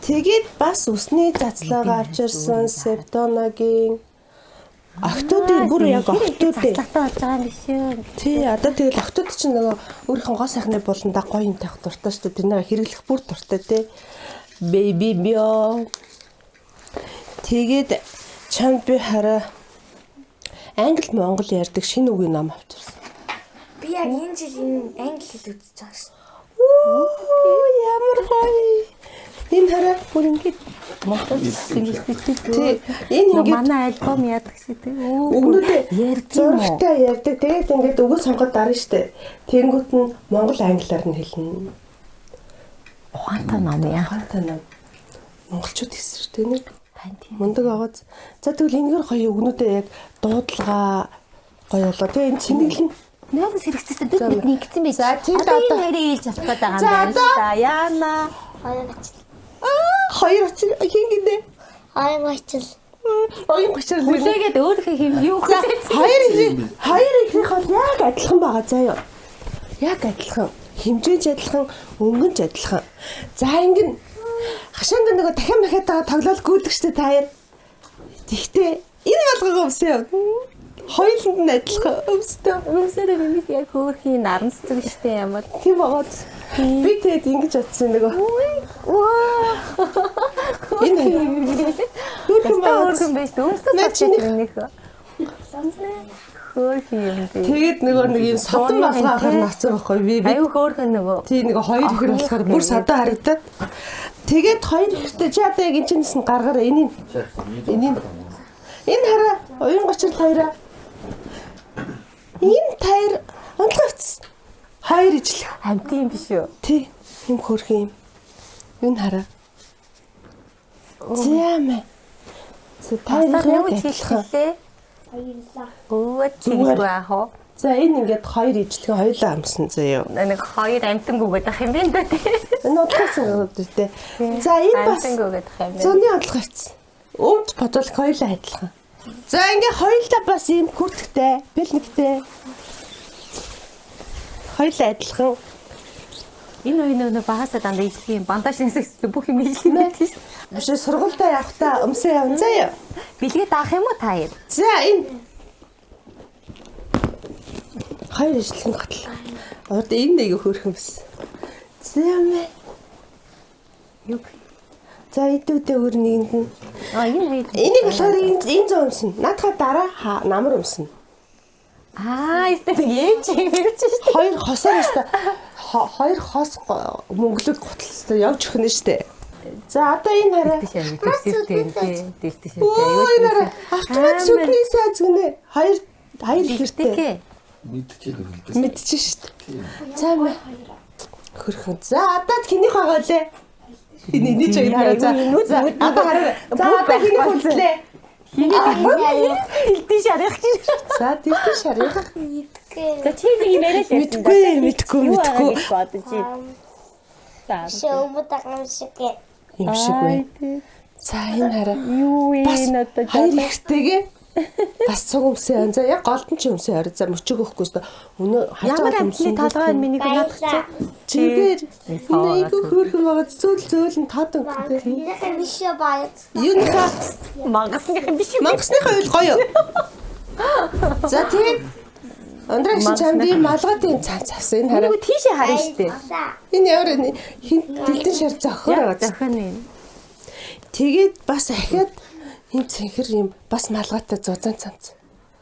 Тэгээд бас усны цацлаагаа авчирсан Септоногийн охтуудын бүр яг охтуудын Цацлаатай болж байгаа юм биш үү? тий одоо тэгэл охтууд чинь нөгөө өөрийнхөө гоо сайхны буландаа гоё юм тавих дуртай шүү дээ. Тэрнийг хэрэглэх бүр дуртай тий. Baby bio. Тэгээд чамд би хараа англи монгол ярьдаг шинэ үгийн ном авчирсан. Би яг энэ жил энэ англи хэл үзэж байгаа шүү. Ямар гоё. Энэ хараа бүр ингэж Монгол хэлтэй. тий энэ ингэж Манай альбом яадаг шиг тий. өгнүүдээ ярьж юм уу? зургтай ярьдаг. Тэгээд ингэж өгөө сонгоод дарна штэ. Тэнгүүт нь монгол англиар нь хэлнэ. Ухаантай ном яа. Ухаантай ном. Монголчууд эсэртэй нэг Хань тийм. мундаг агааз. За тэгвэл энэгээр гоё өгнүүдээ яг дуудлага гоё болоо. Тэгээ энэ цэнэглэн Нөөс хэрэгцээтэй бид нэгдсэн байж. За, тийм одоо одоо. энэ хоёрыг хэлж чадах байгаа За, юм одоо. байна. Яана. Хоёр очил. хоёр очир хин гинэ. Хоёр очил. Оюун гочрол. Хүлээгээд өөрийнхөө хэм юу хүлээсэн. Хоёр ихнийх бол яг адилхан байгаа заяа. Яг адилхан. Хэмжээж адилхан, өнгөнч адилхан. За ингэн хашаанд нөгөө дахин махаад байгаа тоглоал гүйдэг штэ та яа. Тэгтээ энэ болгоо өмсөө. Хоёуланд нь адилхан өмсдөө. Өмсөөрөө минийх яг хөөрхийн наран цэцэг штэ ямар. Тийм байгааз. Би тэгээд ингэж бодсон нөгөө. Энэ Хөөрхөн хөөрхөн байж өмсөж минийх. Хөөрхөн юм дээ. тэгээд нөгөө нэг юм содон болгоо ахаар нацсан байхгүй би. Аюу хөөрхөн нөгөө. Тийм нэг хоёр ихэр болохоор бүр садаа харагдаад. Тэгээд хоёр ихтэй чи одоо яг энэ чинээс нь гаргаараа энийг. Энэ хараа оюун гочрол хоёроо. Энэ таяр онцгойц. Хоёр ижил. Хамт юм биш үү? Тий. Юм хөрх юм. Энэ хараа. Зэмэ. Тэ таяр Юу яг хийлээ? Баярлалаа. Өө чиггүй аа. За энэ ингээд хоёр ижлэхэн хоёулаа амсан заяа. Нэг хоёр амтангүй гэдэг юм байна да тий. Энэ удлаасан гэдэг тий. За энэ бас Амтангүй гэдэг юм байна. зуны онцгойц. Өмд бодвол хоёулаа адилхан. За ингээ хоёулаа бас ийм күртгтэй, бэлнэгтэй. Хоёулаа адилхан. Энэ үе нөө багасаа дандаа ижлэх юм. Бандаж нэгсэх бүх юм ижлэх юм байна тий. Биш сургуультай явахдаа өмсөө явна заяа. Билгээ даах юм уу та яа? За энэ хоёр ижлэхэн гатал. Урд энэ нэг хөөрхөн бис. Зэмэ. Юу? За идүүдээ өөр нэгэнд нь. Энэ Энийг болохоор энэ зөө өмснө. Наадхаа дараа намар өмснө. эсвэл ээж юм гэж шүү. Хоёр хосоор өстой. Хоёр хос мөнгөлөг готолстой явж өгнө штэ. За одоо энэ хараа. Дэлтэштэй. Өө энэ хараа. Автомат сүдний сайз гинэ. Хоёр ихэртэй. Мэдчихэж штэ. За мэ. Хөрхөн. За одоо хинийх байгаа лээ. Энэ ч юм хараа. За одоо хараа. За одоо хинийх үлдлээ. Дэлтэш арих гэж. За дэлтэш шарих. Мэдгүй. За чи нэг юм яриад Мэдгүй. бодож ий. За. Шоумд агам шиг. Юм шиг бай. За энэ хараа. Юу Бас энэ одоо хоёр ихтэйгээ Бас цуг өмсөн. За яг голдон ч өмсөн орой. За мөчөг өгөхгүй өстө. Өнөө Ямар амтны толгой миний надад чи. Чигээр энийг хөөрхөн байгаа зөөлн тод өнгөтэй. Яхаа мишээ баяд. Юуныхаа Мангасныхан биш үү? мангасныхаа үйл гоё. За тийм. Андрагш чамд ийм малгатын цац авсан энэ хараа. Нөгөө тийшээ харна штэ. Энэ ямар хин дэлдэн шар зохиор байгаа. Зохион юм. Тэгээд бас ахиад энэ цэнхэр юм бас малгайтай зузаан цамц.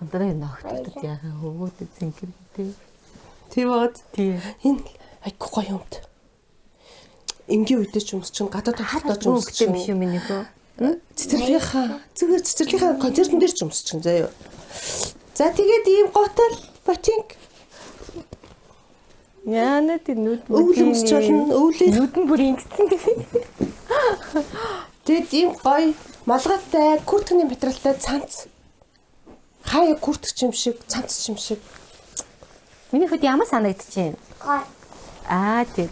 Андраа ногтдод яхаа хөвгөд цэнхэр гэдэг. Тийм бод. Тийм. Энэ айгүй гоё юмд. Энгийн үедээ ч өмс чин гадаад хатаа ч өмс Хөвгтэй биш юм миний хөө. цэцэрлийнхаа зүгээр цэцэрлийнхаа концертн дээр ч өмс чин заяа. За тэгээд ийм готал ботинг Яна тийм нүд өвлөмсч болно. Өвлөө нүд нь бүр ингэсэн. тэгээд ийм гоё малгайтай куртканы материалтай цамц. Хаяа куртк юм шиг, цамц юм шиг. Миний хэд ямар санагдчихээн. Гой. Аа тийм.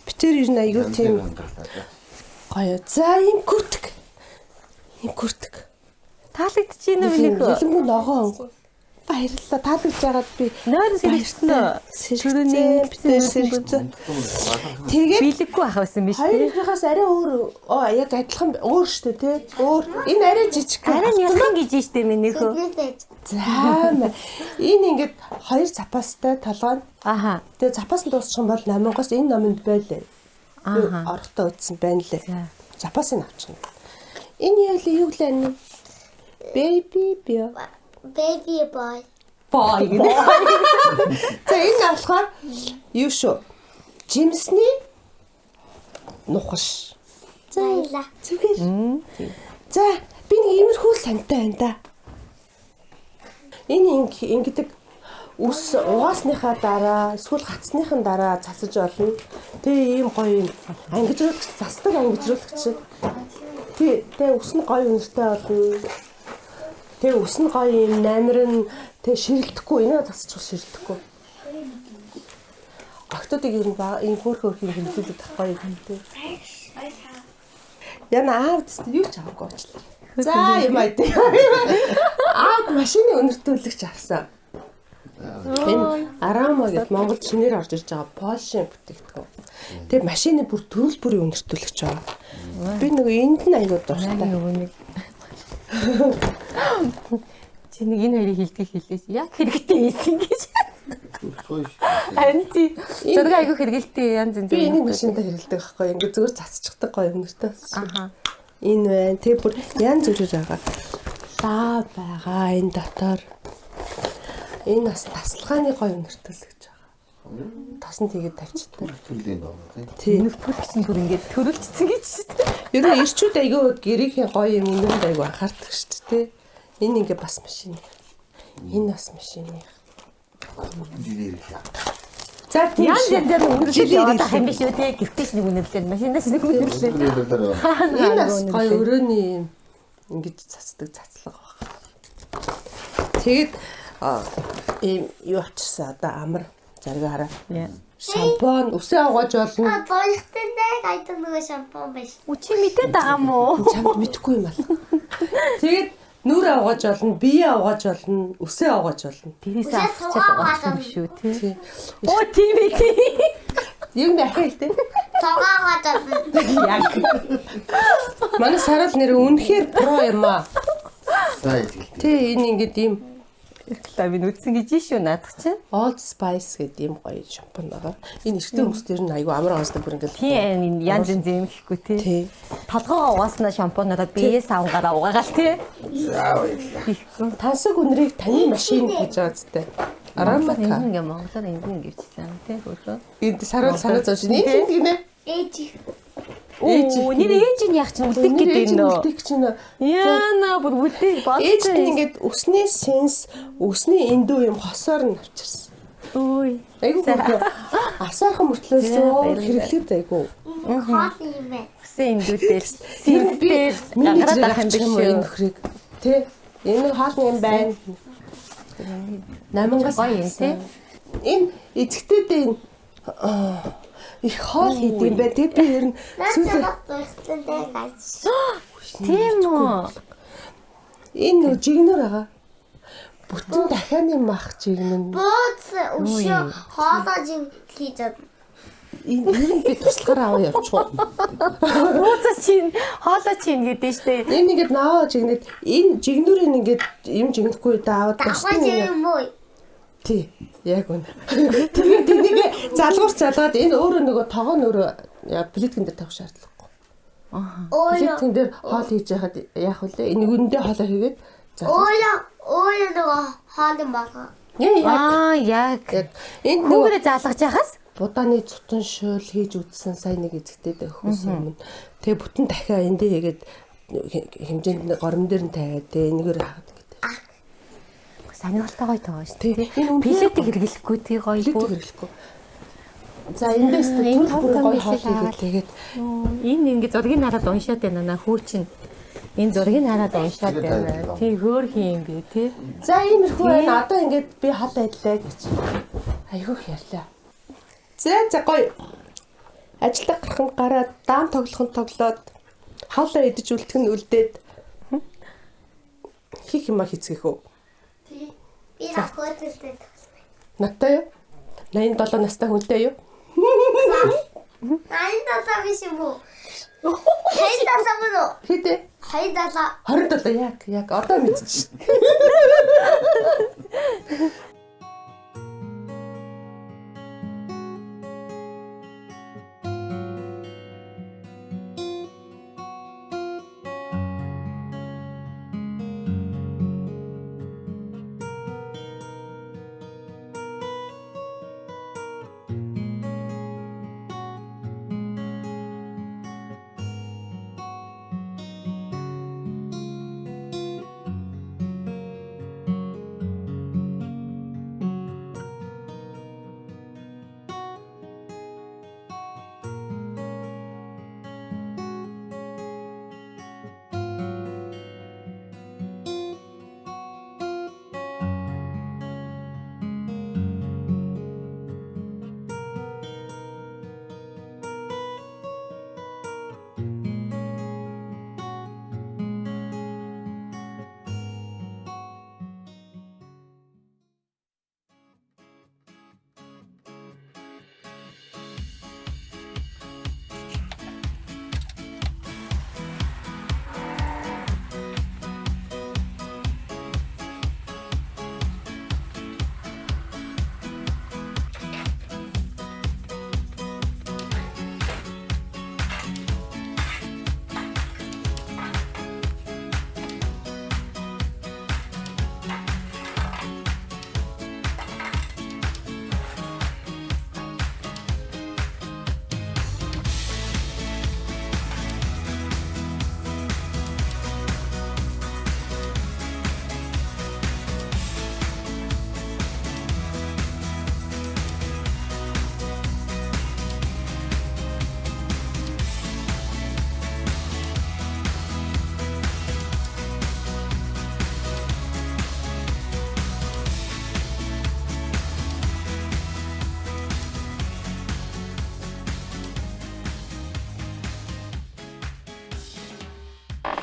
Битэр ирнэ айгүй тийм гоё. За ийм куртк. Ийм куртк. Таалагдчихээн үү миний хөө. Ялангуяа ногоон. Баярлалаа. Таалагдж байгаад би Нойр сэрэгчсэн үү? Сэрэгцээ, битэр сэрэгцээ. Тэгээд Билэггүй ах байсан биз дээ. хоёрынхаас арай өөр яг адилхан өөр шүү дээ тий. Өөр. Энэ арай жижиг. Арай ялхан гэж штэ миний хөө. Нүдэд. За энэ ингээд хоёр запастай толгой. Аха. Тэгээ запас нь дуусчих юм бол 8-аас энэ номонд байлаа. Аха. Орохдоо үтсэн байна лээ. За. Запасыг авчихна. Энэ юу лээ? Baby bear. Baby boy. Бай гэдэг. За энэ болохоор юу шүү? Жимсний нухаш. Баяла. Зүгээр. За би нэг иймэрхүү сантай байна да. Энэ ингэдэг ус угаасныхаа дараа эсвэл гацсныхын дараа цацаж болно. Тэгээ ийм гоё юм ангижруулагч засдаг ангижруулагч. Тэгээ ус нь гоё үнэртэй болно. Тэгээ ус нь гоё юм намирн тэгээ ширэлдэхгүй энэ засчих ширэлдэхгүй. Октодыг юм ийм хөөрхөн хэмжүүлээд авах гоё юм тий. Яна аавд юу ч авахгүй очлаа. За юм аа тий. Аав машины өнөртүүлэгч авсан. Энэ Арама гэдэг Монгол шинээр орж ирж байгаа Польшийн бүтээгдэхүүн. Тэгээ машины бүр төрөл бүрийн өнөртүүлэгч байгаа. Би нөгөө энд нь аягүй дуртай. Чи нэг энэ хоёрыг хилдэг хэлээс яг хэрэгтэй ийсэн гэж. Анти. Зураг айгүй хэрэгэлтэй янз янз. Би энийг машиндаа хэрэгэлдэг байхгүй. Ингээ зүгээр засчихдаг гоё өнөртэй бас. Аха. Энэ байна. Тэгээ бүр янз бүрээр байгаа. Лаа байгаа энэ дотор. Энэ бас тасалгааны гоё өнөртүүлэгч байгаа. Тасн тэгээд тавьчихдаг. Төрлийн доо Тийм. тийм. Нөхөлч нь бүр ингээд төрөлжсөн гэж шүү дээ. Ер нь ирчүүд айгүй гэрийнхээ гоё юм өнөнд айгүй анхаардаг шүү дээ. Энэ ингээ бас машин. Энэ бас машин. За тийм. Янз янзаар өнөрлөл яваад ах юм биш үү те. Гэртээч нэг өнөрлөл, машинаас нэг өнөрлөл. Энэ бас гоё өрөөний юм ингэж цацдаг цацлага байна. Тэгээд ийм юу авчирсан одоо амар зариг хараа. Шампунь үсээ угааж болно. Боёхтой гайдаг нөгөө шампунь биш. Үчи мэдээд байгаа мó. Чамд мэдхгүй юм аа. Тэгээд нүрээ угааж болно, биеэ угааж болно, үсээ угааж болно. Тэрээс Үсээ авчихсан суугаад юм шүү те. Тийм. Оо тийм ээ тийм. Юм дахиад те. Цагаагаад Яг. Манай сарал нэр үнэхээр про юм аа. Сайн хэлдэг. Тэ энэ ингээд ийм Рекламын үтсэн гэж шүү наадах чинь. Old Spice гэдэг ийм гоё шампунь байгаа. Энэ эртний хүмүүс тэр нь айгүй амар уусдаг бүр ингээд. Тийм янз янз юм гэхгүй те. Тий. Толгоогоо угаснаа шампунаараа биеэ савнгаараа угаагаал те. Тансаг үнрийг таны машин гэж байгаа зүтэй. Арамака. Ингээ Монголоор ингэн гэвчихсэн те хөрөө. Энд сарал санаа зовж нэг юм гинэ. ээж. Оо нэр ээж нь яг ч үлдэх гэдэг нөө. Үлдэх чинь Яна бүр үлдэх ээж бодсон. нь ингээд өсний сенс, өсний эндүү юм хосоор нь авчирсан. Ой. Айгу гоо. Асаархан мөртлөөсөө хэрэглээд айгу. Хот юм бэ. Хүсэн эндүүдэл сэрдэл Миний гараад гарах авах юм биш энэ үү? нөхрийг. Тэ. Энэ хаалт юм байна. Намангас Гоё юм те. Энэ эцэгтэй энэ их хоол хийд юм байна. Тэг би ер нь Наач боёхтой гайж. Тийм үү. Энэ нэг жигнөр байгаа. Бүтэн дахианы мах жигнэн. Бууц өшөө хоолоо хийж чад. Энэ би туслахаар аваа явчихуу. Бууцаа чинь хоолой чинь гэдэг нь штэ. Энэ ингээд наваа жигнэд энэ жигнөрийн ингээд юм жигнэхгүй даавал Давхай юм уу? Тий, яг үнэ. Тэгээд энийг залгуур залгаад энэ өөрөө нөгөө тогоо нөрөө плиткэн дээр тавих шаардлагагүй. Плиткэн дээр хоол хийж яхад яах вэ? Энийг үндэ хоолоо хийгээд Ой нөгөө хоолын байгаа. Яг энд нөгөө нүгээрээ заалгаж яхаас будааны цутан шөөл хийж үзсэн сайн нэг эзэгтэй өхөөс өмнө. Тэгээ бүтэн дахиа эндээ хийгээд хэмжээнд горон дээр нь тавиад тэгээ энэгээр хаад гэдэг. сонирхолтой гоё тоо шүү Тий. дээ. Билетийг хэрэглэхгүй тий гоё бүр хэрэглэхгүй. За эндээс энэ том гоё хоол хийгээд тэгээд энэ ингээ зургийг хараад уншаад байна хүү чинь. Энэ зургийг хараад уншаад байна. Тий хөөх юм би тий. за иймэрхүү байна. Одоо ингээд би хол айдлаа гэж. Айгүйх ярьлаа. За гоё. Ажилдаа гарахын гараад даам тоглохын тоглоод хоолоо идэж үлдэх нь үлдээд хийх юм хийцгээх үү? Би хөөдөлтэй. Надтай юу? 87 настай хүнтэй юу? 87 биш юм уу? 27 мөн үү? Хэдэ? 27. 27 яг одоо мэдчихсэн.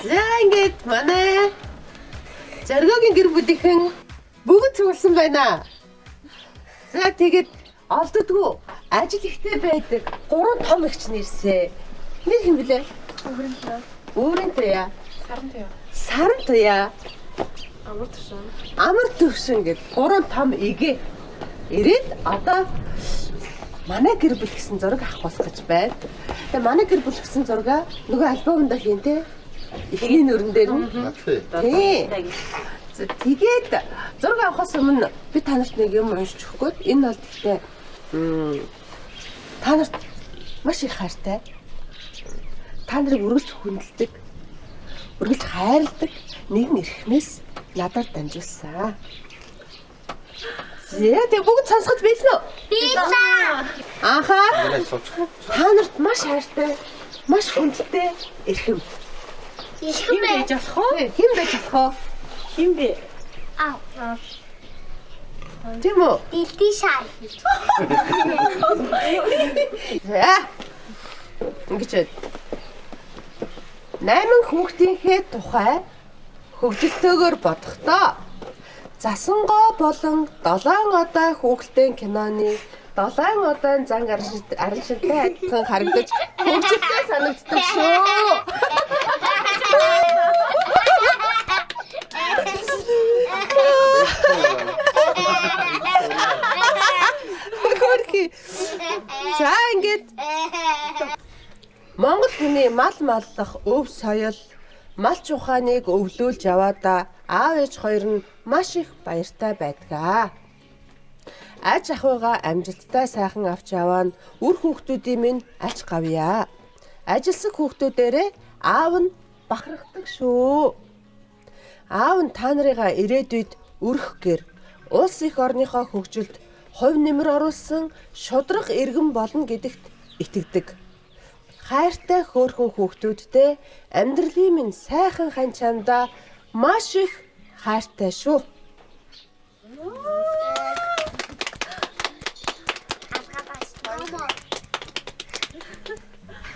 За ингээд манай Зоргогийн гэр бүлийнхэн бүгд цугласан байна. За тэгээд олддгоо ажил ихтэй байдаг 3 том эгч нэрсээ. Нэр хэм блэ? Өөрөнтөө. Сарантуя. Амар төвшин гэд 3 том эгэ. Ирээд одоо манай гэр бүл гэсэн зураг авах болох гэж байна. Тэгээ манай гэр бүл гэсэн зураг нөгөө альбомд хийн тэ. Ихний нөрөн дээр нь. Тий. Тэгээд зураг авахаас өмнө би танарт нэг юм уншиж өгөхөд энэ бол гэхдээ та нарт маш их хайртай. Та нарыг үргэлж хүндэлдэг. Үргэлж хайрладаг нэгэн эрхнээс надад дамжуулсан. Зэ тэг бүгд сонсгож байлаа уу? Билээ. Анхаа. Та нарт маш хайртай, маш хүндэлтэй эрхэм. Ихэнх Яаж болох вэ? Хэн байж болох вэ? Хин бэ? Тийм үү? Дэлти шаа. За. Ингэж байна. 8 хүүхдийнхээ тухай хөгжилтөөгөр бодохдоо Засангоо болон 7 удаа хүүхэлдэйн киноны 7 удаан зан араншинтай адилхан харагдаж хөгжилтэй санагддаг шүү. За ингээд Монгол хүний мал маллах өв соёл малч ухааныг өвлүүлж яваадаа аав ээж хоёр нь маш их баяртай байдгаа. Аж ахуйгаа амжилттай сайхан авч яваа нь үр хүүхдүүдийн минь ач гавьяа. Ажилсаг хүүхдүүдээрээ аав нь бахархдаг шүү. Аав нь та нарыгаа ирээдүйд өрөх гэр улс их орныхоо хөгжилд хувь нэмэр оруулсан шудраг иргэн болно гэдэгт итгэдэг. Хайртай хөөрхөн хүүхдүүдтэй амьдралын минь сайхан ханчаандаа маш их хайртай шүү.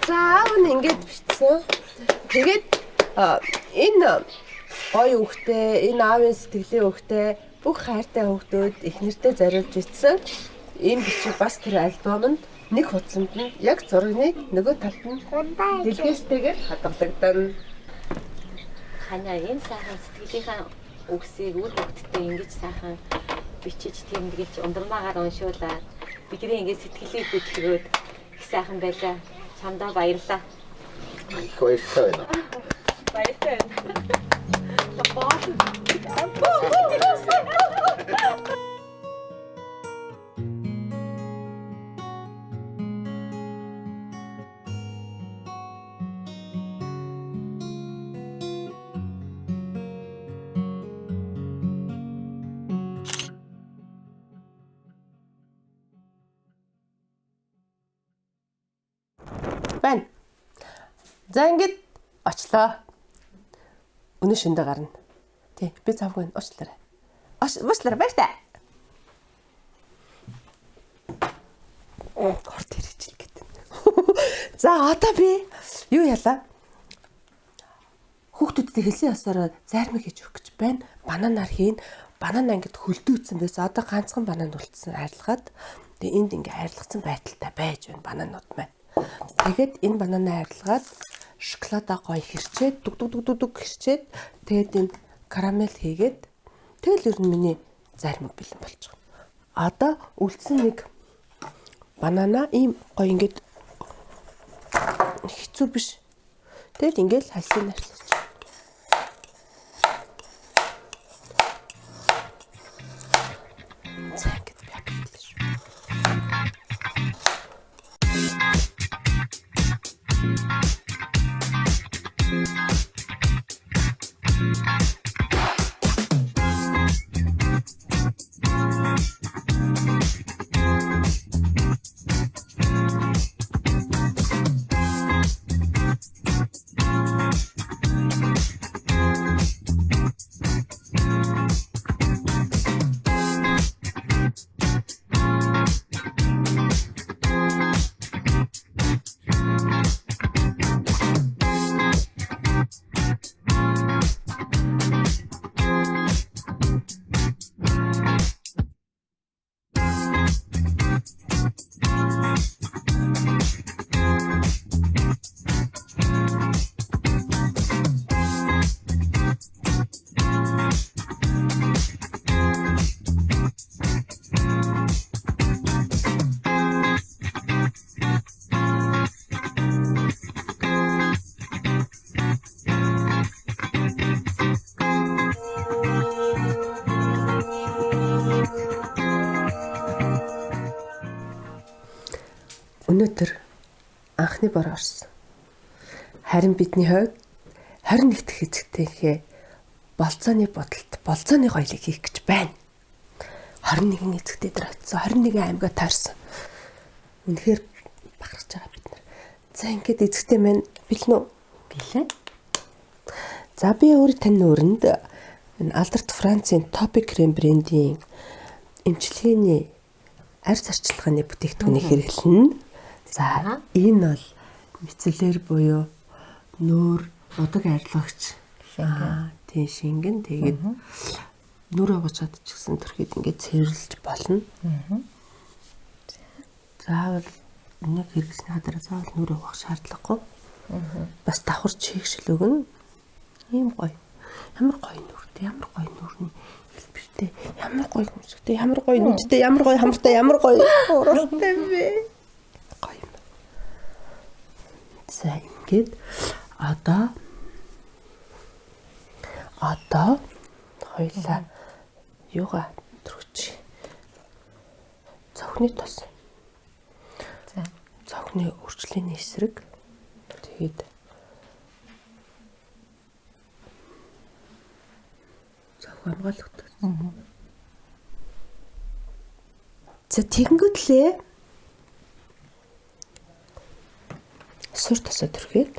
За аав нь ингэж бичсэн. Тэгээд энэ гоё хүүхдээ, энэ аавын сэтгэлийн хүүхдээ бүх хайртай хүүхдүүд их нэртэй зориулж бичсэн. Энэ бичиг бас тэр альбомд нэг хуудсанд нь яг зургийг нөгөө талд нь дэлгэцтэйгээр хадгалагдана. Ханя энэ сайхан сэтгэлийнхаа үгсийг үр хөвгтдээ ингэж сайхан бичиж тэмдэглэж ундрмаагаар уншуулаад бидний ингэ сэтгэлийг хөдөлгөөд их сайхан байлаа. Чамдаа баярлаа. Их баяртай байна. Баяртай байна. Байна. За ингэж очлоо. Өнөө шөндө гарна. Тий, би завгүй очлаарай. Очлаарай баяртай. Хорт ирэж л гэдэг. За одоо би юу ялаа? Хүүхдүүдтэй хэлсэн ясаараа зармиг хийж өгөх гэж байна. Бананаар хийн. Банан ангид хөлдөөцсөн байсан. Одоо ганцхан банан үлдсэн арилгаад. Тэгээ энд ингээ арилгацсан байдалтай байж байна бананууд маань. Тэгээд энэ бананаа арилгаад шоколадаа гоё хэрчээд дүг хэрчээд тэгээд энэ карамел хийгээд тэгэл ер нь миний зармиг бэлэн болж байгаа. Одоо үлдсэн нэг банана ийм гоё ингээд хэцүү биш. Тэгэл ингээл хальсын арилгаж. Өнөөдөр анхны бор орсон. Харин бидний хувьд 21 дахь эцэгтэйхээ болцооны бодолд болцооны гоёлыг хийх гэж байна. 21 эцэгтэй дээр очсон. 21 аймгаа таарсан. Үнэхээр бахархаж байгаа бид нар. За ингээд эцэгтэй маань бэлэн үү? Бэлэн. За би өөрөө тань өрөнд энэ Алдарт Францын Topic крем брендийн эмчилгээний арьс арчилгааны бүтээгдэхүүнийг хэрэглэнэ. За энэ бол мицеллер буюу нүүр удаг арилгагч. Тэгээ шингэн тэгээд нүрээ угаж чадчихсан төрхөд ингээд цэвэрлж болно. Заавал нэг хэрэгсний хадараа заавал нүрээ угах шаардлагагүй. Бас давхар чигшил өгнө. Ийм гоё. Ямар гоё нүртэй, ямар гоё нүрний хэлбэртэй, ямар гоё хүмүүстэй, ямар гоё нүдтэй, ямар гоё хамартай, ямар гоё уралтай вэ? Гоё юм. За ингээд одоо хоёлаа юугаа төрөч. Цохны тос. За цохны өрчлөлийн эсрэг тэгээд цох хамгаалагдсан. За тэгэнгүүтлээ сур тасаа төрхээд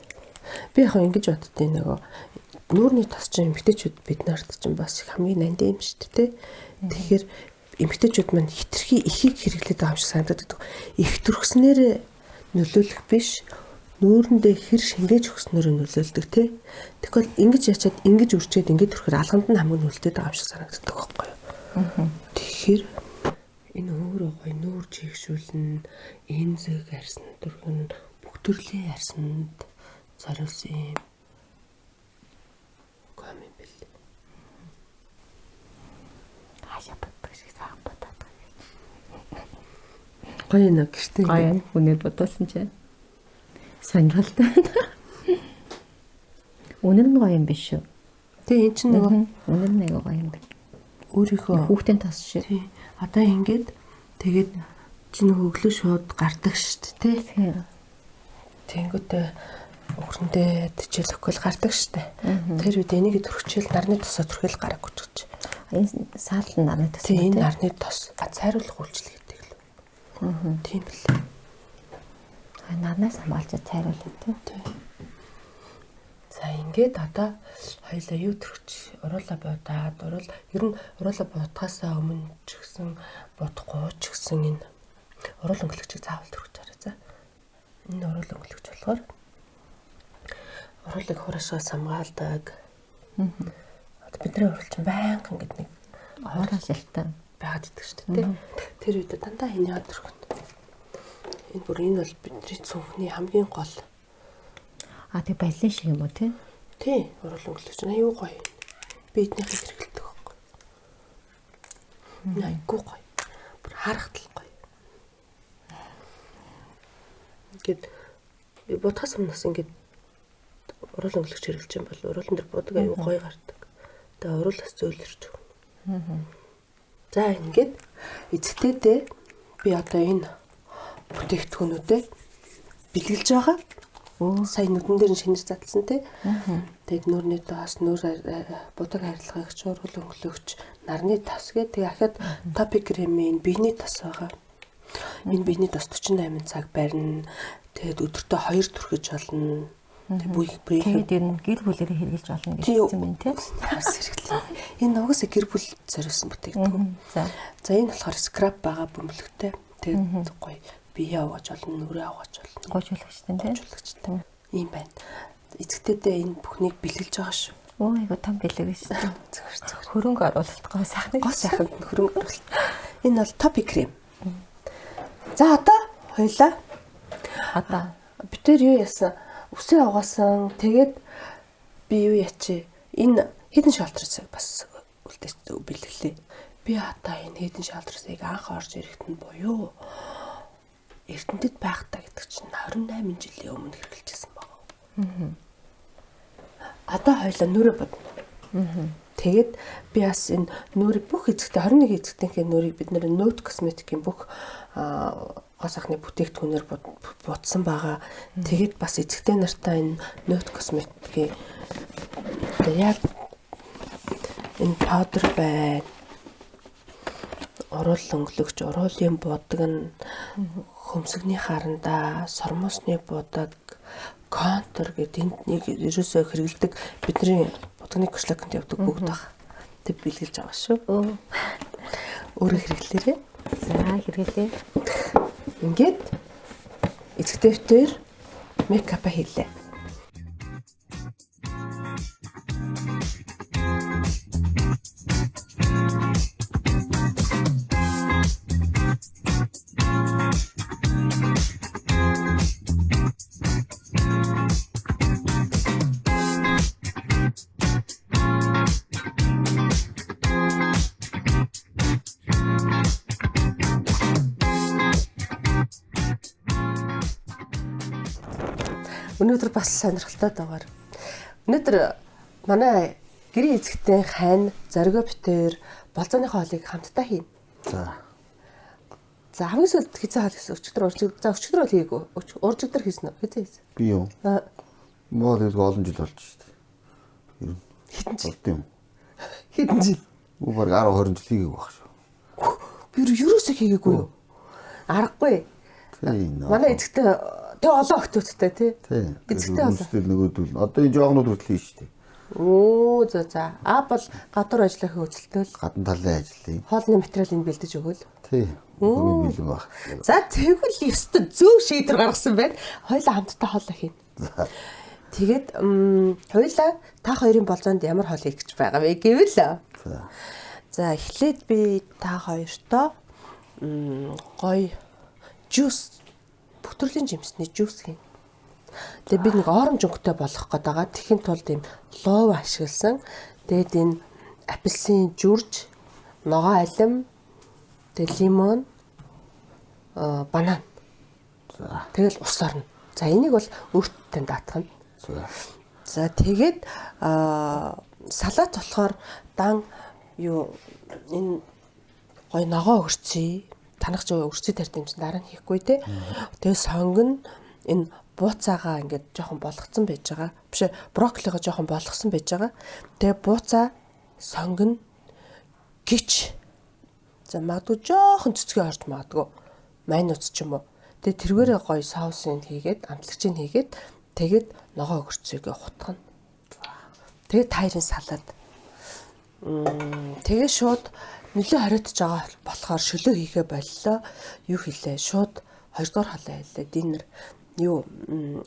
би яг ингэж боддтой нөгөө нүүрний тас чинь эмэгтэйчүүд бид нарт чинь бас хамгийн нандин юм шүү дээ. Тэгэхээр эмэгтэйчүүд маань хитрхи ихийг хэрэглээд байгаа юм шиг санагддаг. Их төрхснээр нөлөөлөх биш, нүүрэндээ хэр шингээж өгснөөр нөлөөлдөг тий. Тэгэхээр ингэж ячаад ингэж үрчээд ингэж төрөхөр алганд нь хамгийн нөлөөдөд байгаа юм шиг санагддаг байхгүй юу? Тэгэхээр энэ өөрөө гоё нүүр чигшүүлнэ, энэ зэг арьсан төрхөн бүх төрлийн арьсанд зориулсан юм. Гомын бэл. Хаяа боддог шиг сайн бодоод. Гоё нэг гэртээ. Гоё үнэд бодсон чинь. Сангалтай. Үнэн нь гоё юм биш үү? Тэгээ эн чинь нөгөө үнэн нь гоё юм байна. өөрийнхөө Хүүхдийн тас шиг. тий. Одоо ингээд тэгээд чи нөгөө өглөө шууд гардаг шүү дээ тий. Тэнгүүтээ өрөндөө тижэл өгөл гардаг шүү дээ. Тэр үед энийг төрчихөл нарны тосоо төрхөл гараагүй ч гэж. Энэ саалн нарны тас. Тий энэ нарны тос цайруулах үйлчлэл гэдэг л. Тийм л. Нарнаас хамгаалж цайруулдаг тий. За ингээд одоо хоёлаа юу төрчих уруула бодаад ер нь уруула бодхаасаа өмнө ч гэсэн бодохгүй ч гэсэн энэ уруул өнгөлөгчийг заавал төрчих хараа за. Энэ уруул өнгөлөгч болохоор уруулыг хураашаас хамгаалдаг. Одоо бидний уруул чинь байнга ингээд нэг Хураашилтай байгаад идэг шүү дээ. Тэр үед дандаа энэ яа төрөх нь. Энэ бүр энэ бол бидний цүнхний хамгийн гол. тэг баялын шиг юм уу тий? Тий, уруул өнгөлөгч аюу гоё. Би эднийх хэрэгэлдэг байхгүй. Айгуу гоё. Бүр харахтал гоё. Ингээд бодхоос өмнөөс ингээд уруул өнгөлөгч хэрэглэж юм бол уруулан дээр бодог аюу гоё гардаг. Тэгээ уруулаас зөөлрч өгнө. За ингээд эцэгтэйдээ би одоо энэ бүтээгдэхүүнүүдээ бэлгэлж байгаа. Сайн нүдэн дээр нь шинээр задлсан тий. Тэгээд нүрний тос, нүр будаг харилцаагч, уруул өнгөлөгч, нарны тос гэдэг. Тэгээ ахад топик кремийн биений тос байгаа. Энэ биений тос 48 цаг барина. Тэгээд өдөртөө 2 түрхэж болно. Тэгээд ер нь гэр бүлэрээ хэрэглэж болно гэсэн юм тий. Энэ угаасаа гэр бүл зориулсан бүтээгдэхүүн. За энэ болохоор скраб байгаа бөмбөлөгтэй. Тэгээд гоё бие авгаж болно, нүрээ авгаж болно. Гойжуулагчтай тий. Гойжуулагчтай. Ийм байна. Эцэгтэйдээ энэ бүхнийг бэлгэлж байгаа шүү. Өө айгу том бэлэг шүү. Зөвхөн хөрөнгө оруулалт гоо сайхан. гоо сайхан хөрөнгө оруулалт. Энэ бол топик крем. За одоо хоёлаа. Одоо бид тэр юу яасан? Үсээ угаасан. Тэгээд би юу ячи? Энэ хідэн шалтрыг бас үлдээч бэлгэлээ. Би одоо энэ хідэн шалтрыг анх орж ирэхэд нь буюу Эрдэнэтэд байхдаа гэдэг чинь 28 жилийн өмнө хэрэгжилжсэн байна. Одоо хоёлаа нүрээ бодно. Тэгээд би бас энэ нүрийг бүх эзэгтэй 21 эзэгтийнхээ нүрийг бид нэр Note Cosmetic-ийн бүх гос ахны бүтээгдэхүүнээр будсан байгаа. Тэгээд бас эзэгтэй нартаа энэ Note Cosmetic-ийн яг энэ powder байна. Уруул өнгөлөгч, уруулын будаг нь хөмсгний харандаа, сормосны будаг, контур гэдэг энд нэг ерөөсөө хэрэгэлдэг бидний будагны кошлакнд явдаг бүгд байгаа. Тэг бэлгэлж байгаа шүү. Өөрөө хэрэглээрээ. за хэрэглээ. Ингээд эцэгтэйвтэр мейкап хийлээ. Өнөөдөр бас сонирхолтой даагаар. Өнөөдөр манай гэрийн эзэгтэй хань зоригоо битээр болзооны хоолыг хамтдаа хийнэ. За хамгийн сүүлд хизээ хаал гэсэн өчигдөр бол хийгээгүй. Уржигдөр хийсэн үү? Хизээ хийсэн. Би юу? Мод их олон жил болж шүү дээ. Хэдэн жил? Болд юм. Хэдэн жил? Үгүй 10 20 жил хийгээгүй баг шүү. Би юусоо хийгээгүй юу? Аргагүй. Манай эзэгтэй тэг олон охтуудтай тий. Эзэгтэй олон. Нөгөөдөл одоо энэ жоогнууд хүртэл хийн шүү дээ. Оо за. Бол гадуур ажиллах хөөцөлтөл. Гадна талын ажил. Хоолны материалыг бэлдэж өгөөл. Тий. Бэлэн баг. За тэгвэл ёстой зөв шийдвэр гаргасан байна. Хоёулаа хамтдаа хоолоо хийнэ. Тэгээд хоёулаа та хоёрын болзоонд ямар хоол хийж байгаа вэ гэвэл. За эхлээд би та хоёртоо гоё жуус бүх төрлийн жимсний жуус хийнэ. Тэгээ би нэг оранж өнгөтэй болох гээд байгаа. Тэхийн тулд ийм лов ашигласан. Тэгээд энэ апельсин жүрж, ногоо алим, тэгээд лимон, банан. За. Тэгэл ус орно. За энийг бол өөртөө даатгана. За тэгээд салат болохоор дан юу энэ гой ногоо өрцөе. Танах ч өрцөй тарьд юм чинь дараа нь хийхгүй те. Тэгээд сонгон энэ бууцаагаа ингээд жоохон болгоцсон байж байгаа. Биш брокколигаа жоохон болгосон байж байгаа. Тэгээ бууцаа сонгон гिच. За магадгүй жоохон цэцгээ орж магадгүй. Майнуц ч юм уу. Тэгээ тэргээрээ гоё соусыг хийгээд, амтлагчийг хийгээд тэгээд ногоо өгөрцөйгээ хутгана. Тэгээд тайрын салаад. Тэгээ шууд нөлөө хариуцж байгаа болохоор шөлөө хийгээ боллоо. Юу хийлээ? Шууд 2 дугаар хоолой хийлээ. Динер юу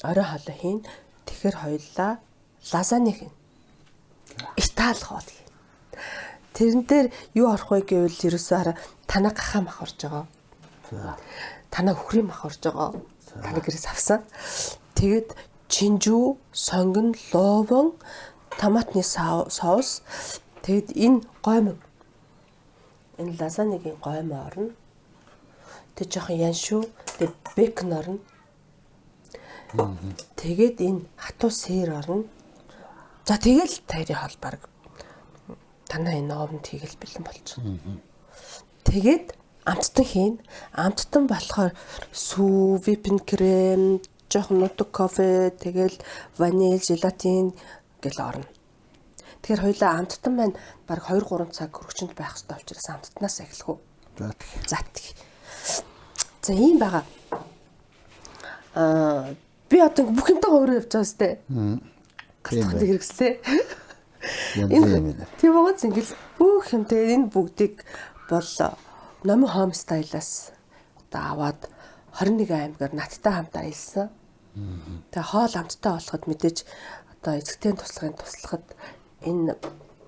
орой хоолой хийн. Тэгэхээр хоёулаа лазаны хийн. Итали хоол хийн. Тэрэн дээр юу орох вэ гэвэл ерөөсөө танаа гахаа мах орж байгаа. Танаа хөхрийн мах орж байгаа. Танаа гэрээс авсан. Тэгээд чинжүү, сонгон, ловон, томатны соус. Тэгэд энэ гоймог. Энэ лазаныгийн гоймоо орно. Тэг жоохон яншуу, тэг бекон орно. Тэгээд энэ хатуу сээр орно. За тэгэл тайрын хоол баг танаа энэ овнд хийгээл бэлэн болчихно. Тэгээд амттан хийн. Амттан болохоор сүү, випен крем, жоохон нутаг кофе, тэгэл ваниль, желатин гэл орно. Тэгэхээр хоёлаа амттан маань баг 2-3 цаг хөргөчөнд байх хэрэгтэй учраас амттанаас эхлэх үү. За тийм. За ийм байгаа. Би одоо бүх юмтайгаа өөрөө явж байгаа сте. Гартахад хэрэгслээ. Тийм байгаа зингэл бүх юмтай энэ бүгдийг бол номын хоум стайлаас одоо аваад 21 аймгаар надтай хамт аялсан. Тэгээ хоол амттай болоход мэдээж одоо эзэгтэй туслахын туслахад энэ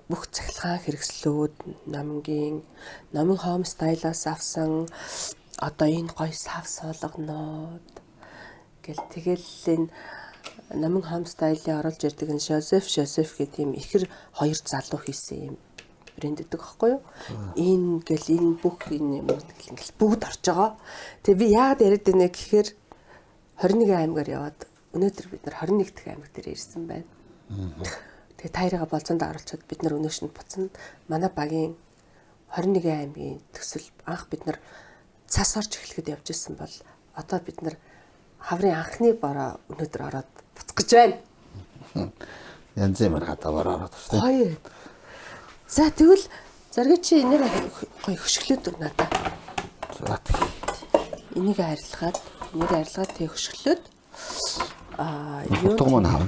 бүх цахилгаан хэрэгслүүд номын хоум стайлаас авсан одоо энэ гоё сав суулганууд гэл тэгэл энэ номын хоум стайлын оруулж ирдэг энэ Жозеф гэдэг юм ихэр 2 залуу хийсэн юм брэнд гэдэг байхгүй юу? Энэ гэл энэ бүх энэ юм ингээл бүгд орж байгаа. Тэгээ би яагаад яриад байна гэхээр 21 аймгаар яваад өнөөдөр бид нар 21 дахь аймаг дээр ирсэн байна. Тэгээ тайрыга болцоонд оруулчаад бид нар өнөөшөнд буцна. Манай багийн 21 аймгийн төсөл анх бид нар цас орж эхлэхэд явж исэн бол одоо бид нар хаврын анхны бороо өнөөдөр ороод буцах гэж байна. Янз бүр хатавар ороод байна. Хоёр. За тэгвэл заргий чи энийг гоё хөшгөлөөд надаа. За. Энийг арилгаад тэг хөшгөлөөд юу утга маань хав.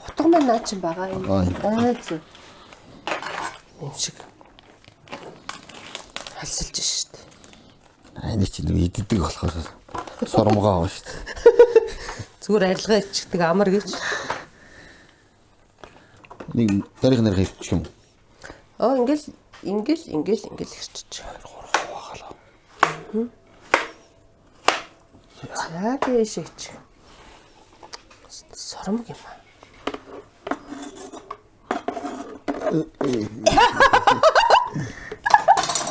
Утга маань наа чин байгаа юм. Зү. Юм шиг. Хальсалж штт. Энийг чи нэг иддэг болохоор сормогоо аваа штт. Зүгээр арилгаа ичдэг амар гэж. Нэг тарих нэр хийчих юм. Ингээл ирчих. За тийшээч. Соромг юм аа.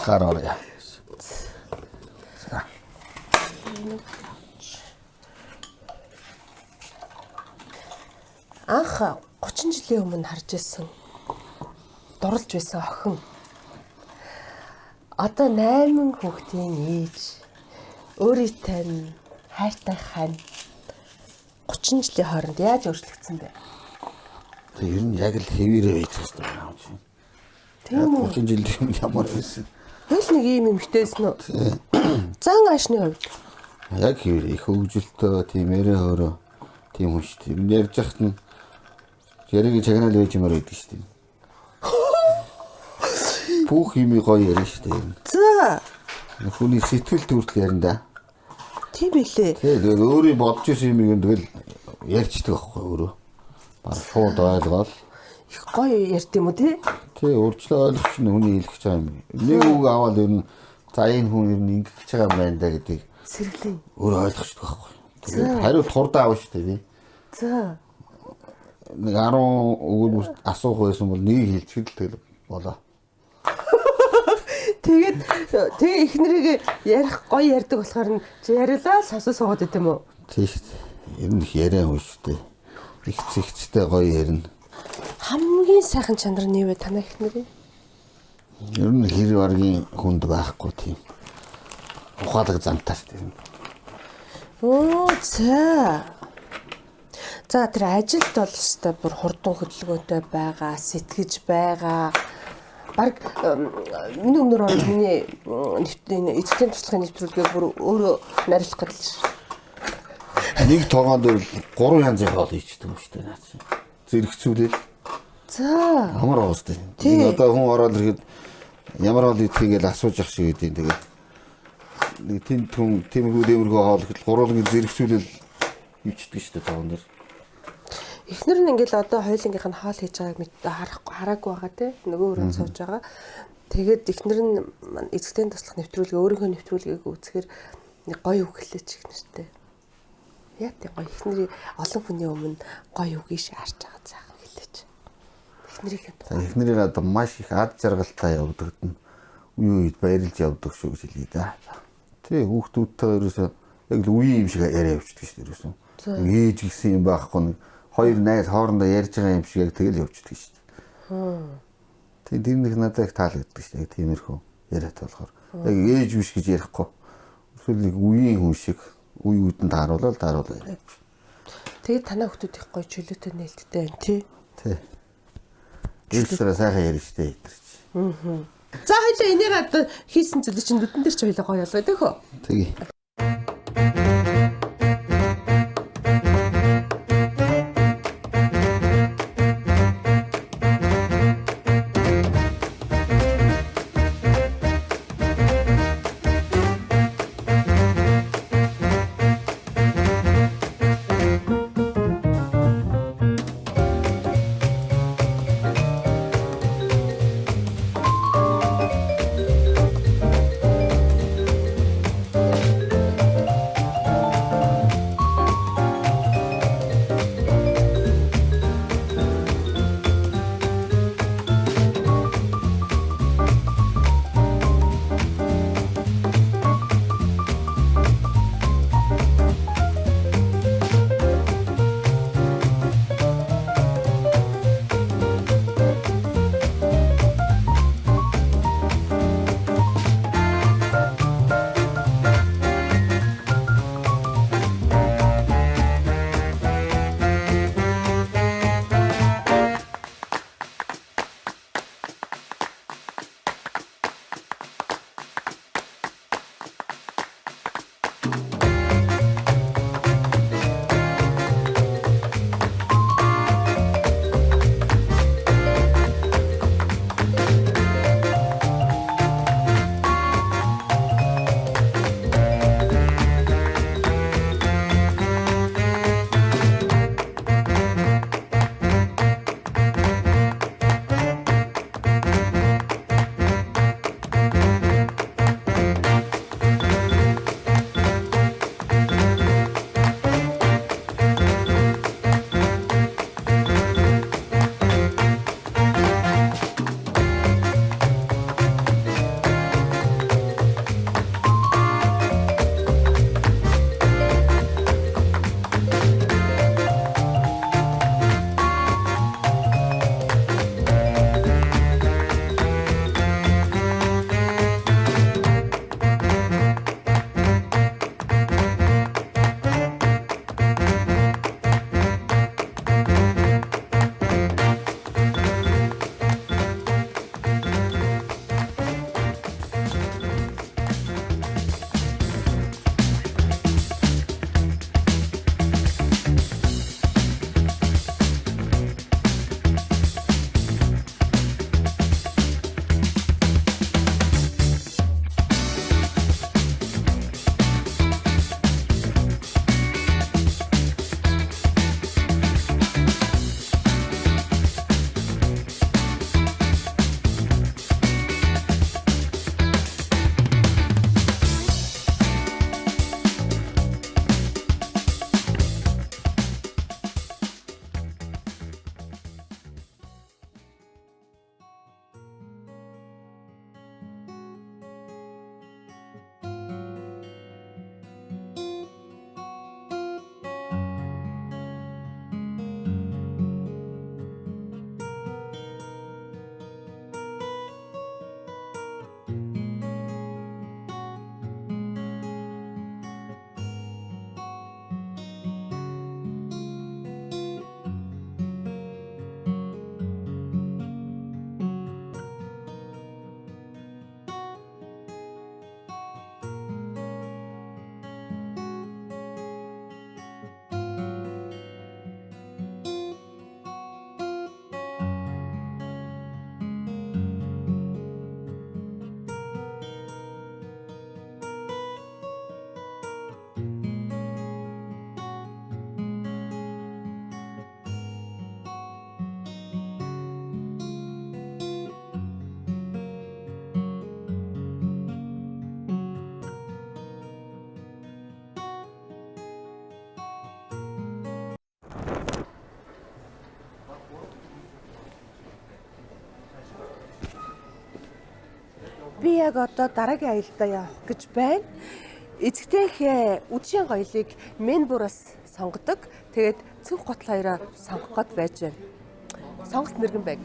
Гараарай. Анх 30 жилийн өмнө харж ирсэн дурлж байсан охин. Одоо 8 хүүхдийн ээж. Өөрийгөө нь хайртай хань 30 жилийн хооронд яаж өөрчлөгдсөн бэ? Тэг ер нь яг л хэвээрээ байж байгаа юм чинь. Тийм үү? 30 жилийн ямар байсан. Хэл нэг юм эмхтэйсэн үү? Зан аашны хувьд. Яг хэвээрээ их хөвгөлтөө тийм ярэ хоороо тийм хүн шүү дээ. Ер нь ярьж яхад нь яриг чагнаал байж юмар байдаг шүү дээ. Бүх юм гоё ярина шүү дээ. За. Хүний сэтгэл төрөл ярина да. Тийм билээ. Тэгээд өөрөө бодож ирсэн юм тэгэл ярьчдаг байхгүй өөрөө. Баг шууд ойлгоод Их гоё ярьд юм уу тий? тий өөрчлөө ойлгох чинь хүний хэлэх гэж байгаа юм. Нэг үг аваад ер нь за энэ хүн ер нь ингэж байгаа юм байна да гэдэг Сэргэлэн. өөрөө ойлгочдөг байхгүй. Тэгээд хариу турдаа авах шүү дээ би. За. Нэг 10 өгүүлбэр асуух байсан бол нэг хэлчихэл тэгэл болоо. Тэгээд тэгээ их нэрийг ярих гоё ярьдаг болохоор нь чи яриулаа сонсож суугаад байт юм уу? Тий шүү дээ. Ер нь их яриа хүн шүү дээ. Их зэгцтэй гоё ярина. Хамгийн сайхан чанар нь юу вэ танай их нэрийн? Ер нь хэр баргийн хүнд байхгүй тийм. Ухаалаг замтаа шүү дээ. Оо за. За тэр ажилд бол өстой бүр хурдан хөдөлгөөнтэй байгаа, сэтгэж байгаа. Бараг миний өмнөр орж миний эцгийн туслахын нэвтрүүлгээ бүр өөрөө нарийнх гэдэг шүү. Нэг тогоонд 3 янзын хоол ийчдэг юм шүү дээ наач. Зэрэгцүүлэл. За. Амар уустай. Тэгээд одоо хүн ороод ирэхэд ямар хоол идэх гэж асууж ах шиг үдийн тэгээд нэг тэмхүү дэмэрхүү хоол гэхэд гурван зэрэгцүүлэл ийчдэг шүү дээ тогоон дээр. Эхнэр нь ингээл одоо хоёулынгийнх нь хоол хийж байгааг хараагүй байгаа те нөгөө өрөөнд сууж байгаа. Тэгээд эхнэр нь эцэгтэй туслах нэвтрүүлгээ өөрийнхөө нэвтрүүлгээг үзэхээр нэг гоё үг хэлээч их нэртэй. Яа тийм гоё эхнэрийн олон хүний өмнө гоё үг иш харж байгаа цаахан хэлээч. Эхнэрийн Эхнэрийг одоо маш их ад жаргалтай явдаг нь үе үед баярлж явдаг шүү гэж хэлээ да. Тэ хүүхдүүдтэйгээ ерөөсөө яг л үе юм шиг яриа явчихдаг шүү дээ ерөөсөө. Ээж гисэн юм байхгүй нэг хоёр найз хоорондоо ярьж байгаа юм шиг яг тэгэл явчихдаг шүү дээ. Тэгээд тэр нэг надад их таалагддаг шүү дээ. Тиймэрхүү яриад болохоор. Яг ээж биш гэж ярихгүй. Эсвэл нэг үеийн хүн шиг үе үдэнд харуулаад яриа. Тэгээд танаа хүмүүс их гоё чөлөөтэй нээлттэй байна тий. Тий. Ээлжлэрээ сайхан ярина шүү дээ. За хоёлаа энийг одоо хийсэн зүйл чинь нүдэн дээр ч хоёлаа гоё болоо тэхөө. Тэгээ. Би яг одоо дараагийн аялалдаа явах гэж байна. Эцэгтэйхээ үдшийн гоёлыг мен бураас сонгодог. Тэгээд цүнх готл хоёроо сонгох гээд байж байна. Сонголт мэргэн байг.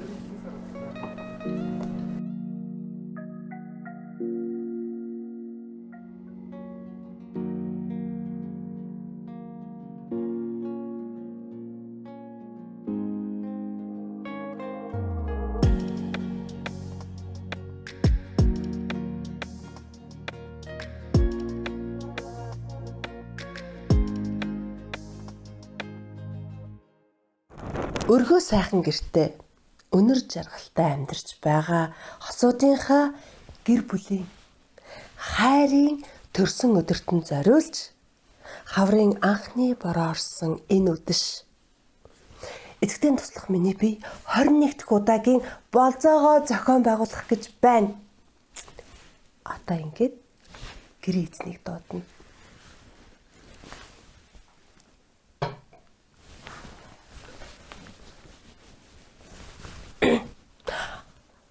Өргөө сайхан гэртээ өнөр жаргалтай амьдарч байгаа хосуудынхаа гэр бүлийн хайрын төрсөн өдөрт нь зориулж хаврын анхны бороо орсон энэ үдэш эцэгтэй туслах миний бие 21 дахь удаагийн болзоогоо зохион байгуулах гэж байна. Одоо ингээд гэрээ эзнийг дуудана.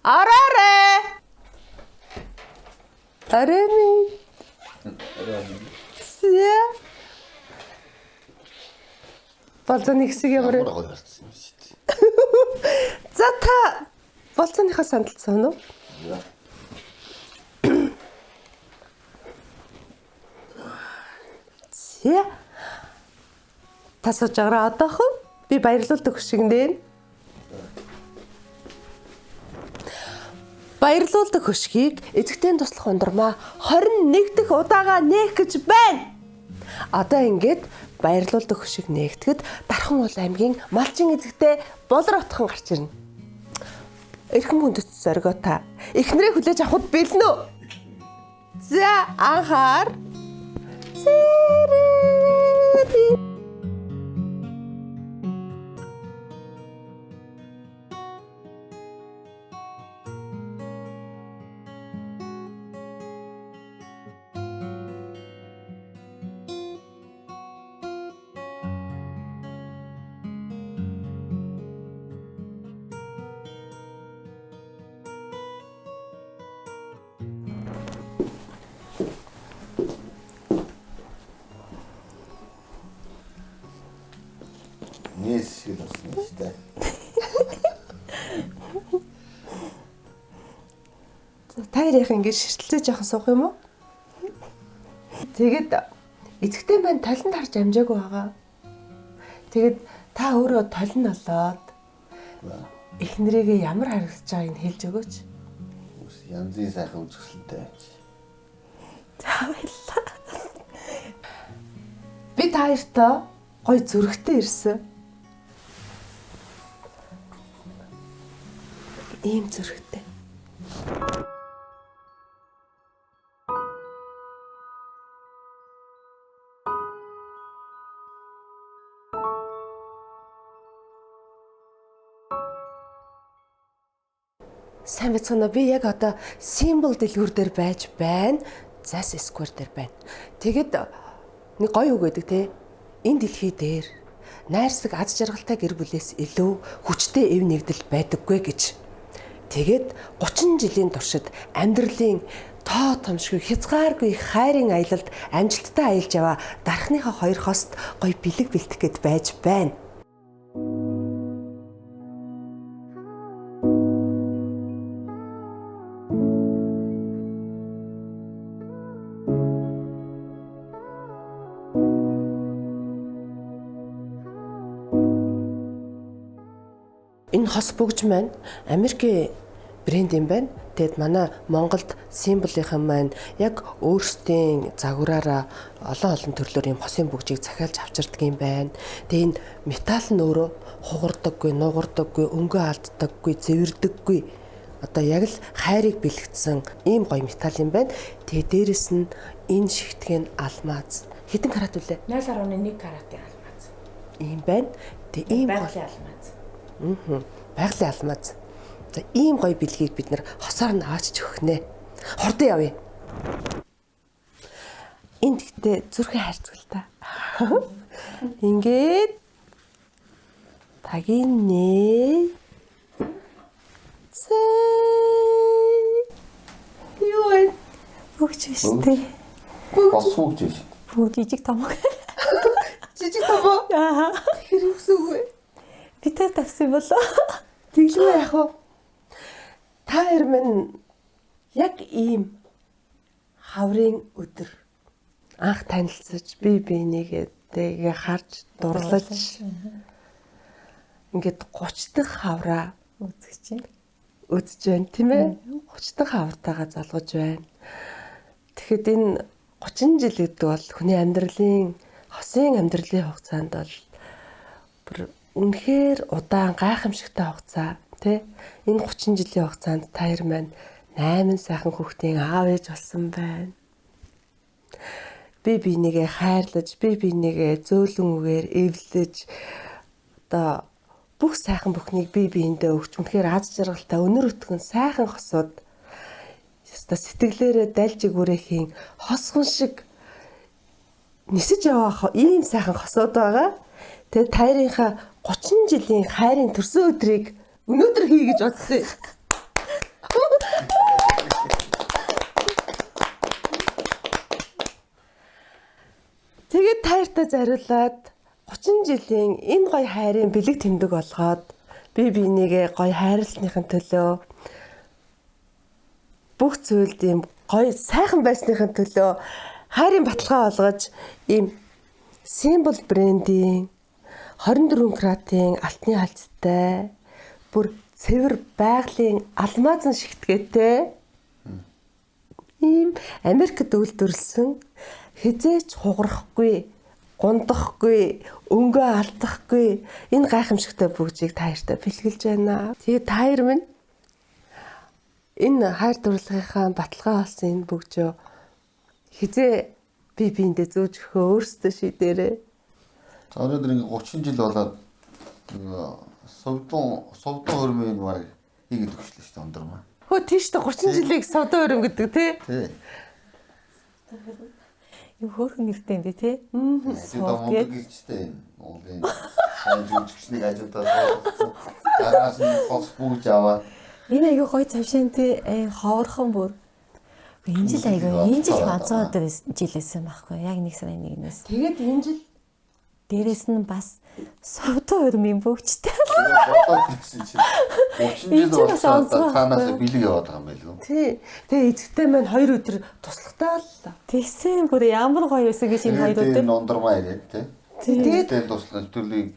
Араарэ. Арэми. Сэ. Болцооны хэсэг ямар вэ? За та болцооныхаа сандалцсан уу? Сэ. Та сууж байгаа одоохон би баярлуулдаг хөшигнээ. Баярлуулдаг хөшгийг эцэгтэй туслах ундрмаа 21 дахь удаага нээх гэж байна. Одоо ингээд баярлуулдаг хөшиг нээгдэхэд Дархан уул аймгийн малчин эцэгтэй болор отхон гарч ирнэ. Эрхэм хүндэт зоргоо та эхнэрээ хүлээж авахд бэлэн үү? За анхаар. Нийс шиг болсон шүү дээ. Та ярих ингэж ширтэлцээж явах суух юм уу? Тэгэд эцэгтэй маань толинд харж амжаагүй байгаа. Тэгэд та өөрөө толин олоод эхнэрийгээ ямар харагдаж байгааг нь хэлж өгөөч. Янзын сайхан үзэсгэлэнтэй байж. За баярлалаа. Би та хоёртоо гоё зүрхтэй ирсэн. Ийм зүрхтэй. Сайн бацгаана би яг одоо символ дэлгүүр дээр байж байна. Зас сквер дээр байна. Тэгэд нэг гоё үг гэдэг те. Энэ дэлхий дээр найрсаг аз жаргалтай гэр бүлээс илүү хүчтэй эв нэгдэл байдаггүй гэж. Тэгээд 30 жилийн туршид амьдралын тоо томшгүй хязгааргүй хайрын аялалд амжилттай аялж яваа дархныхаа хоёр хост гоё бэлэг бэлтэх гээд байж байна. Энэ хос бүгж маань Америкийн брэнд юм байна. Тэгэд манай Монголд символынхан маань яг өөрсдийн загвараараа олон төрлөөр юм хосын бүгжийг захиалж авчирдаг юм байна. Тэгээ энэ металл нь өөрөө хугардаггүй, нугардаггүй, өнгөө алддаггүй, зэвэрдэггүй. Одоо яг л хайрыг бэлэгдсэн ийм гоё металл юм байна. Тэгээ дээрэс нь энэ шигтгэн алмаз. Хэдэн карат вүлээ? 0.1 каратын алмаз. Ийм байна. Тэгээ ийм байгалийн алмаз. Байгалийн алмаз. За ийм гоё бэлгийг бид нэр хосоор нь аачж өгөх нэ. Хурдан явъя. Энд гэхдээ зүрхэн хайрцагтай. Ингээд тагийн нэ. Юу Бүгч штэ. Бос хүүгч биш. Бүгд жижиг том. Жижиг томоо. Аа. Тэр юусэн үг вэ? Битээ тавсан болоо. Тэглээ яах вэ? Та хоёр минь яг ийм хаврын өдөр анх танилцаж бие биенийгээ тэгээ харж дурлаж ингээд 30 дахь хавраа Үзэж үзэж байна тийм ээ 30 дахь хавртайгаа залгаж байна. Тэгэхэд энэ 30 жил гэдэг бол хүний амьдралын хосын амьдралын хугацаанд бол бүр үнэхээр удаан гайхамшигтай хугацаа тий энэ 30 жилийн хугацаанд та хоёр маань 8 сайхан хүүхдийн аав ээж болсон байна. Би бинийгээ хайрлаж, би бинийгээ зөөлөн үгээр эвлэж одоо бүх сайхан бүхнийг би биендээ өгч үнэхээр аз жаргалтай өнөр өтгөн сайхан хосууд ёстой сэтгэлээрээ дайлж игүүрэхийн хосгон шиг нисэж яваа ийм сайхан хосууд байгаа. Тэгээд таарийнхаа 30 жилийн хайрын төрсөн өдрийг өнөөдөр хий гэж бодсон. Тэгээд таартай зариулаад 30 жилийн энэ гоё хайрын бэлэг тэмдэг болгоод би бинийгээ гоё хайрлсныхын төлөө бүх зүйлд ийм гоё сайхан байсныхын төлөө хайрын баталгаа олгож ийм символ брендийн 24 каратын алтны халцтай бүр цэвэр байгалийн алмазан шигтгээтэй ийм Америкт үйлдвэрлэсэн хизээч хугарахгүй гундахгүй өнгөө алдахгүй энэ гайхамшигтай бүгжийг таяртай бэлгэлж байна. Тэгээ таяр минь энэ хайр дурлалынхаа баталгаа болсон энэ бүгжөө хизээ би биэндээ зөөж өгөө өөрсдөө шийдээрээ. За өнөөдөр ингээ 30 жил болоод совдон хөрмийн баг хийгээд өгчлээ шүү дээ ондормаа. Хөө тийш дээ 30 жилийг совдон хөрөм гэдэг тий. Тий. Юу хөөрхөн нэртэй юм дээ тий. Тэгээд монголчтэй уулын сайн жүжигчнийг ажуудаад араас нь хос бүгж аваад Энэ аягүй гоё цавшин тий ховорхон бүр. Энэ жил аягүй энэ жил ганцхан өдөр жилээсэн байхгүй яг 1 сарын 1-ээс. Тэгээд энэ жил Дээрээс нь бас совдон хөрмийн бүгжтэй. бодоод ирсэн чинь 30 жил болсон танаас бэлэг яваад байгаа юм байл үү? тий. Тэгээ эцэгтэй маань 2 өдөр туслагтаа л. Тэгсэн бүр ямар гоё байсан гэж энэ хоёр өдөр. Энэ ондормаа ирээд тий. Тэгээд туслах төрлийг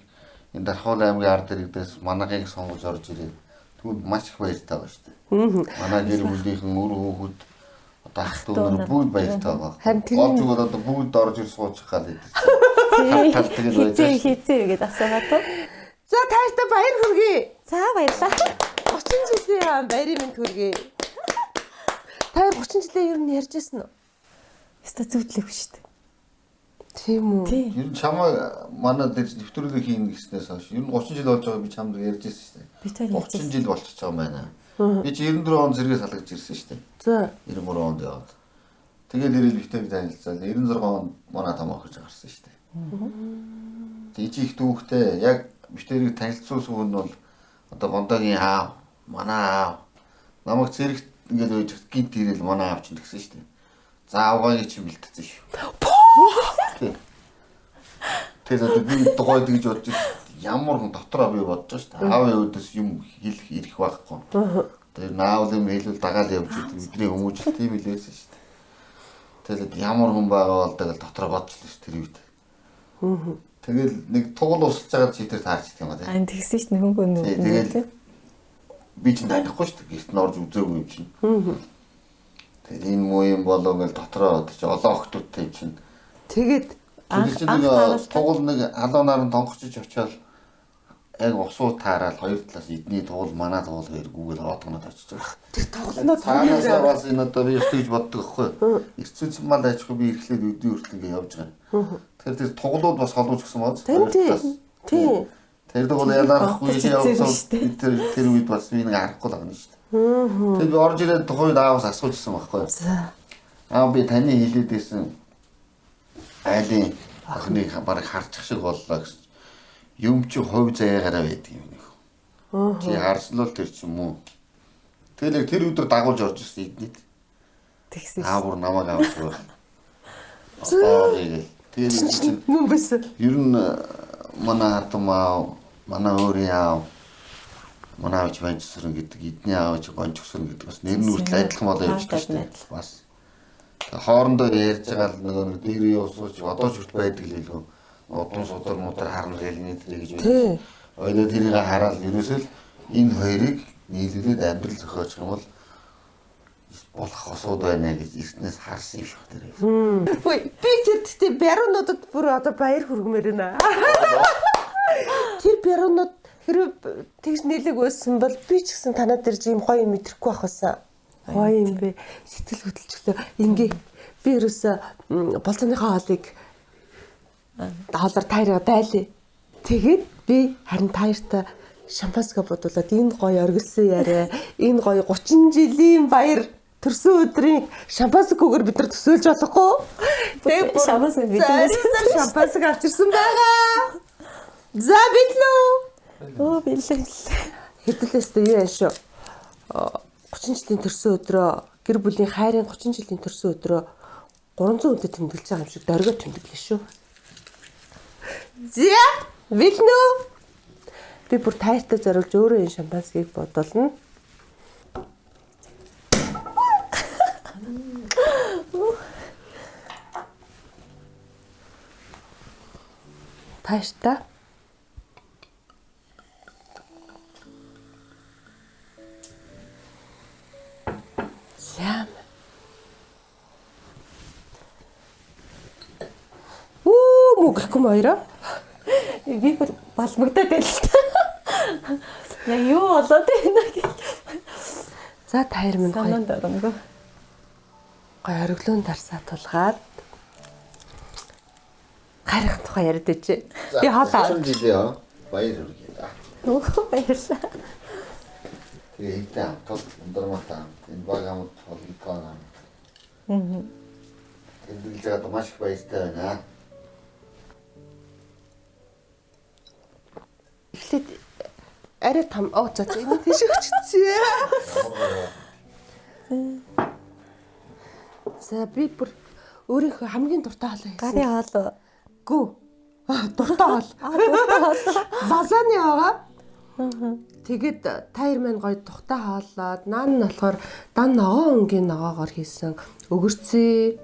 энэ Дархуул аймгийн ард иргэдээс манайхыг сонгож орж ирээд тэгвэл маш их баяртай байгаа шүү дээ. Манай гэр бүлийнхэн үр хүүхэд одоо ах дүүнэр бүгд баяртай байгаа. Харин тэр Олж өгөөд одоо бүгд орж ир суучих гал гэдэг. Хизээ гээд асуугаад тоо. За таартай баяр хүргэе. За баярлаа. 30 жилийн баярын мэнд хүргэе. Та 30 жилийн ер нь ярьж байсан уу? Яста зүвдлэх шүү дээ. Тийм үү? Тий. Ер нь чамаа манай дээр нэвтрүүлэг хийн гэснээс хойш ер нь 30 жил болж байгааг би чамд ярьж байсан шүү дээ. Би тэр 30 жил болчихж байгаа юм байна. Би чи 94 он зэрэг салгаж ирсэн шүү дээ. За 93 онд яваад. Тэгээд ирэл битэг танилцаад 96 онд манай том охиж гарсан шүү дээ. Тэгээ чи их дүүхтэй яг битэрийг танилцуулсан нь бол одоо Бондагийн аав, манай аав намайг зэрэгт ингээд үйж гинт ирэл манай аав чинь тэгсэн шүү дээ. За авгааны чинь бэлтгэсэн шүү. Тэгээд одоо би дугойд гэж бодож ямар хүн дотроо би бодож шүү дээ. Аавын өөдөөс юм хэлэх ирэх байхгүй. Тэгээд наав юм хэлвэл дагаал явж идэг бидний хүмүүжил тийм хэлээсэн шүү дээ. Тэгээд ямар хүн байгаа бол тэгэл дотроо бодчихлоо шүү тэр үед. Тэгэл нэг тугал усалж байгаа чи тэр таарч идэх юм аа. ань тэгсэн ш нь хөнгөө нүү. Тэгээд би ч танихгүй шүү дээ. Гэрт нь орж үзээгүй юм чинь. Тэгээд энэ муу юм болоо гэл дотроо одоо чи олон охтуудтай юм чинь. тэгээд Тэгээд чи нэг тугал нэг халуунаар нь тонгочиж очиод яг усуу таараад хоёр талаас эдний тугал манай тугал хоёр гүгэл оотгонод очиж байгаа. тэр тоглоноо Цаанаас бас энэ одоо би өстөж боддог байхгүй. Эрцүүц мал ажихгүй би ирэхлээр өдөө хүртэл ингэ явж байгаа. Тэгэхээр тэр тугалууд бас холбож гисэн бод. тий. Тэр дугал ялаарахгүй явсан тэр үед бас би нэг харахгүй л байгаа юм шүү дээ. Тэгээд би орж ирээд тухайд ааваас асуужсэн байхгүй. Аа би таны хэлээд байсан айлын охиныг бараг харчих шиг боллоо гэсэн. Юм чи хувь заяагаараа байдаг юм нөх. Чи харсан л тэр ч юм уу. Тэгэл тэр өдөр дагуулж орж ирсэн эднийд. Тэгсэн. Аавар намайг авч бол. Тэгээд Мөн байсан. ер нь манай хатам аав, манай өөрийн аав, манай аавч Банжсрын гэдэг, эдний аавч Гончгсрын гэдэг бас нэр нь үртэл адилхан болоо явж байгаа шүү дээ. Бас хоорондоо ярьж байгаа л нөгөө дээрээ явуулж одоо ч хүрт байдаг л илүү. Одон судар мудар харна гэл нийтлээ гэж байна. Ойдоо тэрийг хараад ерөөсөө л энэ хоёрыг нийлүүлээд амьдрал зохиож юм бол болох осууд байна гэж эртнээс харсан юм шиг байна. Хөөе би тэр гэхдээ бяруунуудад бүр одоо баяр хүргэмээр байна. Тэр бяруунууд хэрэг тэгж нийлэг байсан бол би ч гэсэн танад дэрж юм гоё юм мэдрэхгүй байх байсан. Гоё юм бэ. Сэтгэл хөдлөлтөй ингээ би ерөөсө болцооныхоо хоолыг хоолоор тайраа байлээ. Тэгээд би харин тайртаа шампанское бодуулаад энэ гоё оргилсан яриа, энэ гоё 30 жилийн баяр төрсөн өдрийн шампанскегээр бид нар төсөөлж болохгүй. Тэгээд шампанскег бид шампанскег авчирсан байгаа. За билүү. Оо бэлээ. Хэдүүлээстэй юу яаш шүү. 30 жилийн төрсөн өдрөө гэр бүлийн хайрын 30 жилийн төрсөн өдрөө 300 үнэтэй тэмдэглэж байгаа юм шиг дөргөө тэмдэглэв шүү. Зя билнүү. Би бүр тайртай зориулж өөрөө энэ шампанскеийг бодолно. Тайртай. Зя. Мөхгүй маяра. Би бүр балмагдаад байл л та. Яа юу болоод байна гэж. За тайр минь гоё. Санаанд оромгүй. Гоё ориглон дарсаа тулгаад гарах тухай яриад байжээ. Би хоолоо. Жилээ баяр хүргэе да. Оо баярлаа. Тэгээ хитээ тол өндарматаа энэ багамд холготоо. Тэмдэглэж байгаа маш их баяртай байна. Эхлээд арай том за энэ тийш өччихсэн. За би бүр өөрийнхөө хамгийн дуртай хоолоо хийсэн. Гарын хоол. Гүү. Дуртай хоол. Лазаны байгаа. Тэгээд тайр маань гоё тухтай хоолоод наан нь болохоор дан ногоон өнгийн ногоогоор хийсэн өгөрцөө,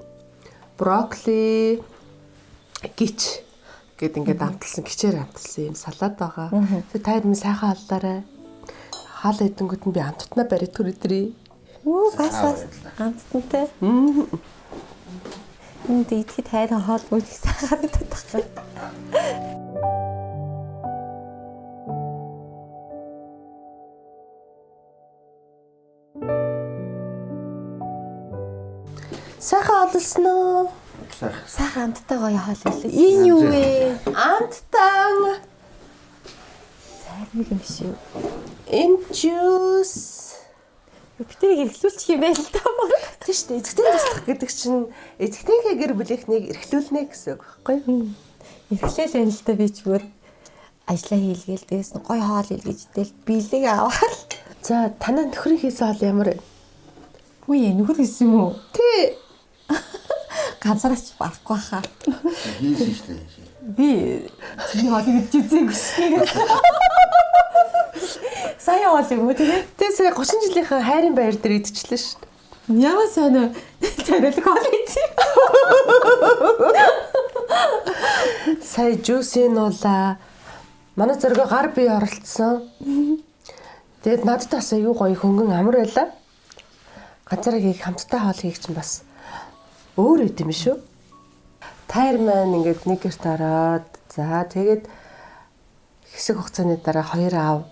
брокколи, гич гэд ингээд амталсан гичээр амталсан юм салаад байгаа. Тэгээд тайр минь сайхан хооллоорой. Хаал эдэнгүүд нь би амттнаа бариад түрээдрээ. Оо бас амттантай. Энд идэхэд хайрын хоол мөн их сайхан байдаг. Сайхан олсон уу? Сайхан амттай гоё хоол хэлээ. Энэ юу вэ? Амттан. Сайрмиг юм шүү. Энэ juice. Битэрийг эргэлүүлчих юм байл та бол. Тийм шүү дээ. Эзэгтэн туслах гэдэг чинь эзэгтэнхээ гэр бүлийнхнийг эрхлүүлнэ гэсэн үг байхгүй юу? Эргэлээл байна л да би ч бүр ажиллаа хийлгээл дээс нь гоё хоол хийлгээжтэй бэлэг аваад. За танаа нөхрийн хийсэн хоол ямар вэ? Үе нөхөр хийсэн юм уу? Тий. Ганцаарч барахгүй хаа. Хийсэн шүү дээ. Би чиний хоолыг идчихсэн гэсэн. Сая хоол юм уу тэгээ? Тэ сая 30 жилийнхаа хайрын баяр дээр идчихлээ шүү дээ. Ямар сонио царилэг хоол ийцээ. Сая juice-ийн нуулаа. Манай зөргөө гар бие оролцсон. Тэгээд надтай бас аюу гоё хөнгөн амар байлаа. Ганцаараа хийх хамттай хоол хийх чинь бас өөр үт юм шүү. Тайр маань ингээд нэг гэрт ороод за тэгээд хэсэг хугацааны дараа хоёр аав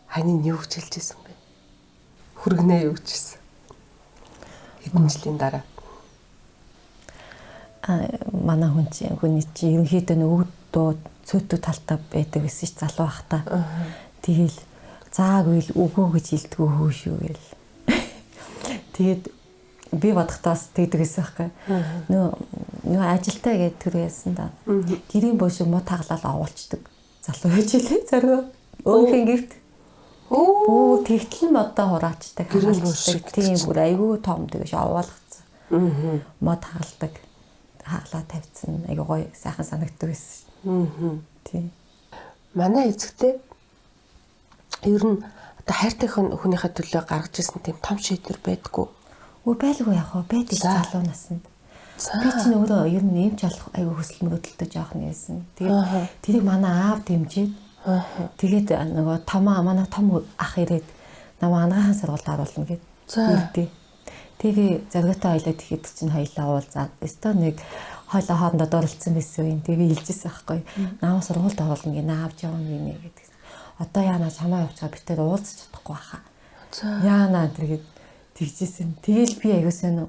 ханийн юу гэж хэлжсэн бэ? Хүргэнэ юу гэжсэн. Хэдэн жилийн дараа. Манай хүний чи ерөнхийдөө нөгөө дуу цөөтөө талтаа байдаг гэсэн чи залуу бахта. Тэгэл заагүй л үгүй гэж хэлдэггүй хөө шүү гээл. Тэгээд би бодохдоо бас тэгдэг гэсэн байхгүй. Нөө ажилтаа гэдэг төр яасан да. Гэрийн бошиг муу таглал овуулцдаг залуу байж лээ зоргоо. Өөхөн гэрт. Оо тэгтэл нь одоо хураачдаг. Гэрэл шиг Тийм бүр айгүй том тэгэж овоолгоцсон. Мод хагалдаг. Хаглаа тавьсан. Айгүй гоё сайхан санагддаг байсан. Тийм. Манай эцэгтэй ер нь одоо хайртай хүнийхээ төлөө гаргаж ирсэн тийм том шийдвэр байдгүй. Өө байлгүй яах вэ? Байдаг залуу насанд. Би чинь өөрөө ер нь нэмж олох айгүй хүсэл мөрөөдөлтөй жоох нээсэн. Тэгээд тэрийг манай аав дэмжиж тэгээд нөгөө манай том ах ирээд намаа анагаахын сургуульд оруулна гэд. Тэгээ би зоригтой ойлоод ихэд чинь хоёлаа уулзаад өстөө нэг хойлоо хоорондоо дурлцсан байсан юм. Тэгээ би хэлжсэн байхгүй. Намаа сургуульд оруулна гинэ аавч явна гинэ гэдэг. Одоо яана чамаа явуулчаа битээр уулзч чадахгүй хаа. Яана тэгээд тэгжсэн. Тэгэл би аягүйсэн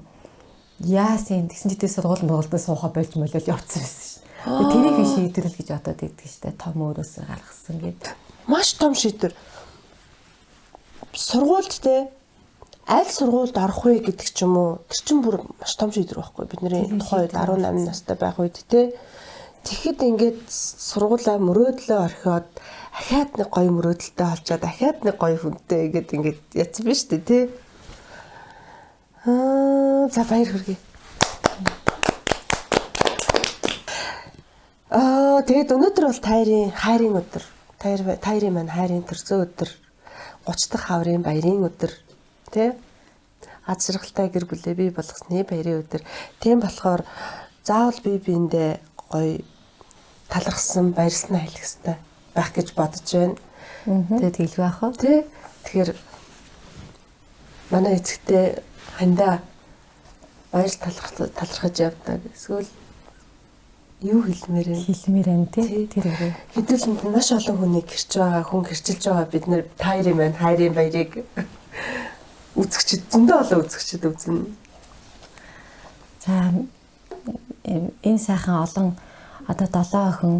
яасан тэгсэн чидээ сургууль суухаа болж молол явцсан байсан шин. Тэрийг би шийдвэрлэл гэж бодоод идэх штэ том өөрөөсөө гаргасан гэд. Маш том шийдвэр. Сургуульд те аль сургуульд орох вэ гэдэг ч юм уу. Тэр чинь бүр маш том шийдвэр байхгүй. Бидний тухайн үед 18 настай байх үед те. Тэгэхэд ингээд сургуулаа мөрөөдлөө орхиод ахаад нэг гоё мөрөөдөлтэй олчаад ахаад нэг гоё хүнтэй ингээд яцсан биз дээ те. За баяр хүргэе. Тэгээд өнөөдөр бол хайрын өдөр. Тайрын маань хайрын төрсөн өдөр. 30 дахь хаврын баярын өдөр. Тэ? Аз жаргалтай гэр бүлээ бий болгосны баярын өдөр. Тийм болохоор заавал бие биендээ гоё талархсан, баярлсан хэлэх хэрэгтэй байх гэж бодож байна. Тэгээд хэлгүй яах вэ? Тэ? Тэгэхээр манай эцэгтэй хандаа баяр талархаж явдаг. Эсвэл юу хэлмээр байна тий тэр үгүй. Хэдүүлэнд маш олон хүнийг гэрч байгаа, хүн гэрчилж байгаа бид нэр тайрын маань хайрын баярыг үзэгчд зөндөө олон үзэгчд үзнэ. За энэ сайхан олон одоо 7 охин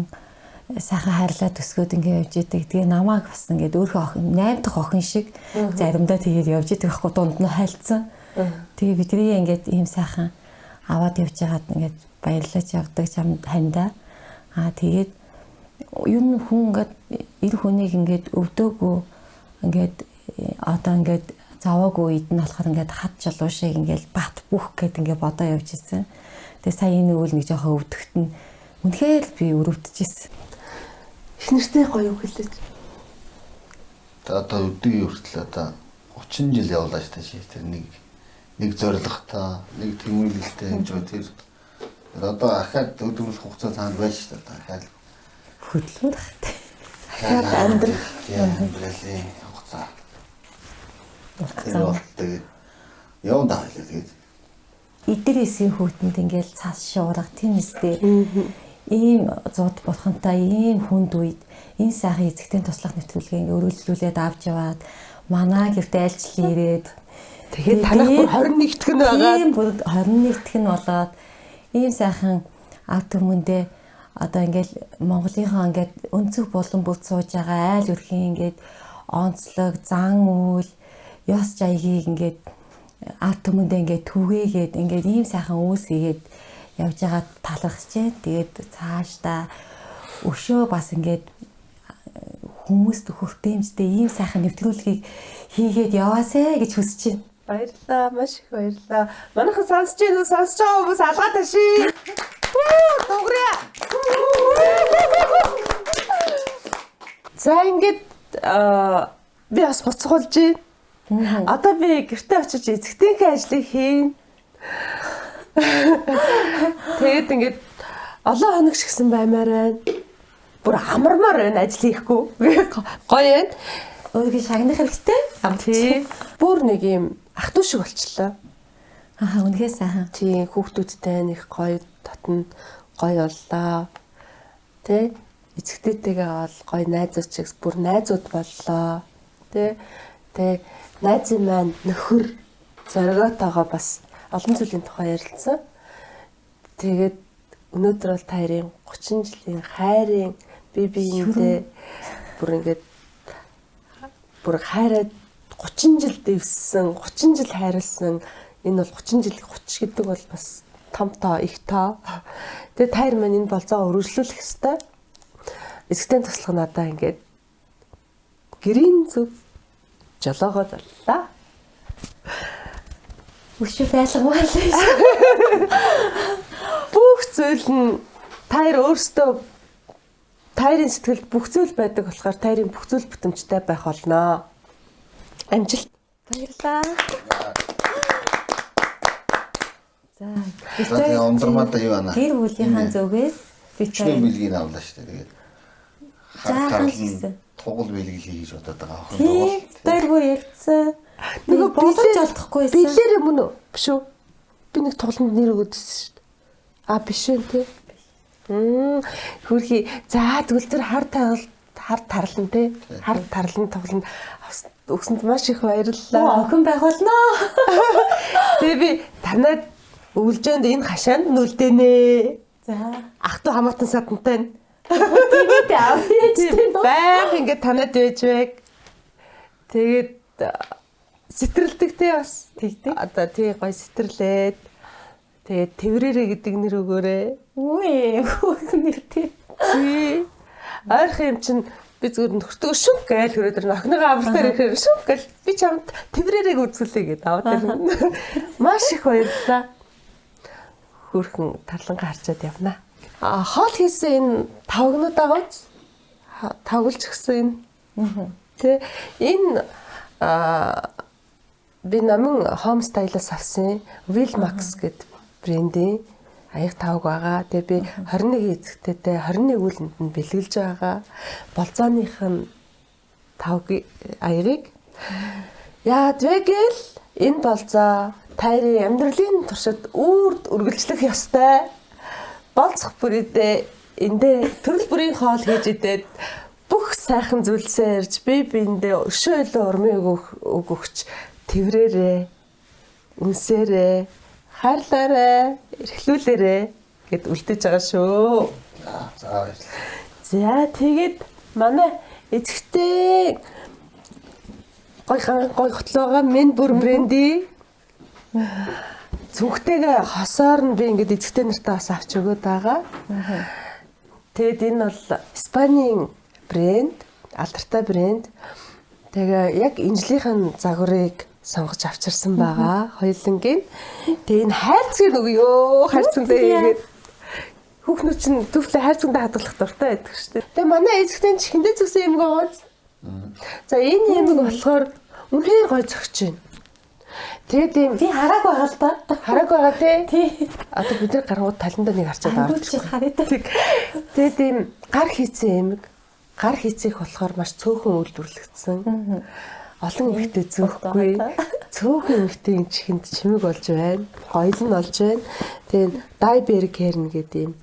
сайхан хайрлаа төсгөөд ингэ явж идэг. Тэгээ намайг бас ингээд өөрөө охин 8 дахь охин шиг заримдаа тэгээд явж идэг байхгүй дунд нь хайлтсан. Тэгээ бидний ингээд ийм сайхан аваад явж байгаад ингээд баярлаж явдаг чамд хандаа. Тэгээд ер нь хүн ингээд эр хүнийг ингээд өвдөөгүй ингээд одоо ингээд заваагүй үед нь болохоор ингээд хад жолоо шиг ингээд бат бүх гэд ингээд бодоо явж ирсэн. Тэгээ сая энэ үйл нэг жоохон өвдөгт нь үнэхээр би өрөвдөж ирсэн. Их нэртэй гоё үг хэлээд. Одоо өдгийн хүртэл одоо 30 жил явуулаач та чи тэр нэг зоригтой, нэг тэмүүлэлтэй гэж бод тэр одоо ахаад өдөрөх хугацаа цаанд байж та дахиад хөдлөөр хахтай. Дахиад амьдрах амьдралын хугацаа. Тэгээд явна даа хэлээ тэгээд эдгэрээсийн хүүтэнд ингээл цаас шуурга тийм үстэй. Ийм зууд болохонтой ийм хүнд үед энэ сайхан эзэгтэн туслах нэвтрүүлгээ ингээ өргөжлүүлээд авч яваад манай гэртээ айлчлал ирээд тэгээд танах бүр 21-т нь байгаа. Тийм бүр 21-т нь болоод ийм сайхан ард түмэндээ одоо ингээл Монголынхаа ингээд өнцөг болон бүд сууж байгаа айл өрхийн ингээд онцлог зан үйл ёс жаягийг ингээд ард түмэндээ ингээд түгээгээд ингээд ийм сайхан үүс игээд явж байгаа талархчихээ. Тэгээд цаашдаа өшөө бас ингээд хүмүүст хүртээмжтэй ийм сайхан нэвтрүүлгийг хийгээд яваасай гэж хүсэж байна. Баярлалаа, маш их баярлалаа. Манайхан сонсож байна уу? Сонсож байгаа хүмүүс алгаа таши. Дуграа. За ингээд би бас буцуулж байна. Одоо би гэртээ очиж эцэгтийнхээ ажлыг хийн. Тэгээд ингээд олон хоног шигсэн баймаар байна. Бүр амармаар байна ажил хийхгүй. Гоё байна. Өөргөө шагнах хэрэгтэй. Тий. Бүр нэг юм ах トゥ шиг болчлоо. Үнэхээр сайхан. Тий, хүүхдүүдтэй нэг гоё татна, гоё боллоо. Тэ эцэгтэйгээ бол гоё найзууд шиг бүр найзууд боллоо. Тэ найзын маань нөхөр зоригоотойгоо бас олон зүйлийн тухай ярилцсан. Тэгээд өнөөдөр бол таарийн 30 жилийн хайрын биеиндээ бүр ингээд бүр хайраад 30 жил дэвссэн, 30 жил хайрлсан. Энэ бол 30 жил 30 гэдэг бол бас том тоо, их тоо. Тэгээ тайр маань энэ болцоогоо өргөжлүүлэх ёстой. Эцэгтэй туслах надаа ингээд гэрийн зүв жолоогоо заллаа. Өшөө байлгамаар л байж. Бүх зүйл нь таяр өөртөө тайрын сэтгэлд бүх зүйл байдаг болохоор тайрын бүх зүйл бүтэмжтэй байх болно. Амжилт. Баярлалаа. За, Тэгээ ондормаада юу ана? гэр бүлийнхаа зүгээс би Чүлэн бэлгийг авлаа шүү дээ. Тэгээд Жаахан хар хийсэн. тугал бэлгийг хийж бодоод байгаа охин тийм тугал. дээр бүр ягцсан. Нөгөө боломж олдохгүйсэн. Билэр юм уу? Биш үү? Би нэг тоглоомд нэр өгөөдсөн шүү дээ. А биш үү те? Хөрхи за тэгвэл тэр хар тарлан те. Хар тарлан тоглоомд өгсөнд маш их баярлалаа. Охин байх болно. Тэгээ би танад өвлжөөнд энэ хашаанд нүлдэнэ. За. Ах トゥ хамаатан садантай нь. Тиймээ авъяач тийм үү? Баян ингээд танад байж байг. Тэгээд сэтрэлдэг те бас. Тэгдэг. Одоо тий гой сэтэрлээд. Тэгээд тэврээрээ гэдэг нэр өгөөрэй. Үе хөөг нэр тийм. Тий. Ойрхон юм чинь би зүгээр нөхртөө шүм гээл хөрөөдөр охиныгаа амралтаар ирэхээр шүм гээл би чамд тэврээрээ үзүүлээ гэдэг аваад байна. Маш их баярлалаа. Хөрхөн тарлангаа харчаад явна. Хоол хийсэн энэ тавгнууд агаач. Тавгалж гисэн энэ. Тэ энэ би намын home style-аас авсан Will Max гэдэг брендийн аяг тавг байгаа. Тэгээ би 21 эзэгтэйтэй 21 үлэнд нь бэлгэлж байгаа. Болзооных нь тавг аягийг яад вэ гэл энэ болзоо тайрын амьдралын туршид үрд үргэлжлэх ёстой. Болцох бүрээдээ эндээ төрөл бүрийн хоол хийж идээд бүх сайхан зүйлсээ ярьж би биэндээ өшөөлөө урмыг өгөхч тэврээрээ үнсээрээ хайрлаарай эрхлүүлээрэй гэд үлдээж байгаа шүү. За баярлалаа. За тэгээд манай эзэгтэй гой хотлоогоо мен бүр бренди зүгтэйгээ хосоор нь би ингээд эзэгтэй нартаа бас авч өгöd байгаа. Тэгэд энэ бол Испанийн брэнд, алдартай брэнд. Тэгээ яг инжлийнхэн загварыг сонгож авчирсан байгаа. Хоёулангийн. Тэгээ энэ хайрцгийг өгөө. Хайрцагтай хийгээд хүүхнүүд чинь төвлөө хайрцагтай хадгалах дуртай байдаг шүү дээ. Тэгээ манай эзэгтэй ч хиндэ зүгсэн юм гоож. За энэ юм болохоор үнээр гой зөгч байна. Тэгээд ийм Би харааг байгаа л да. харааг байгаа тий. Тий. Одоо бид нар гаргууд таландаа нэг харчаад байгаа. Ангуул чи хараад. Тэгээд ийм гар хийцэн эмэг. Гар хийцэх болохоор маш цөөхөн үйлдвэрлэгдсэн. Олон эмэгтэй зөөхгүй. Цөөхөн эмэгтэй чихэнд чимэг болж байна. Гоёл нь болж байна. Тэгээд Daiberry Kern гэдэг ийм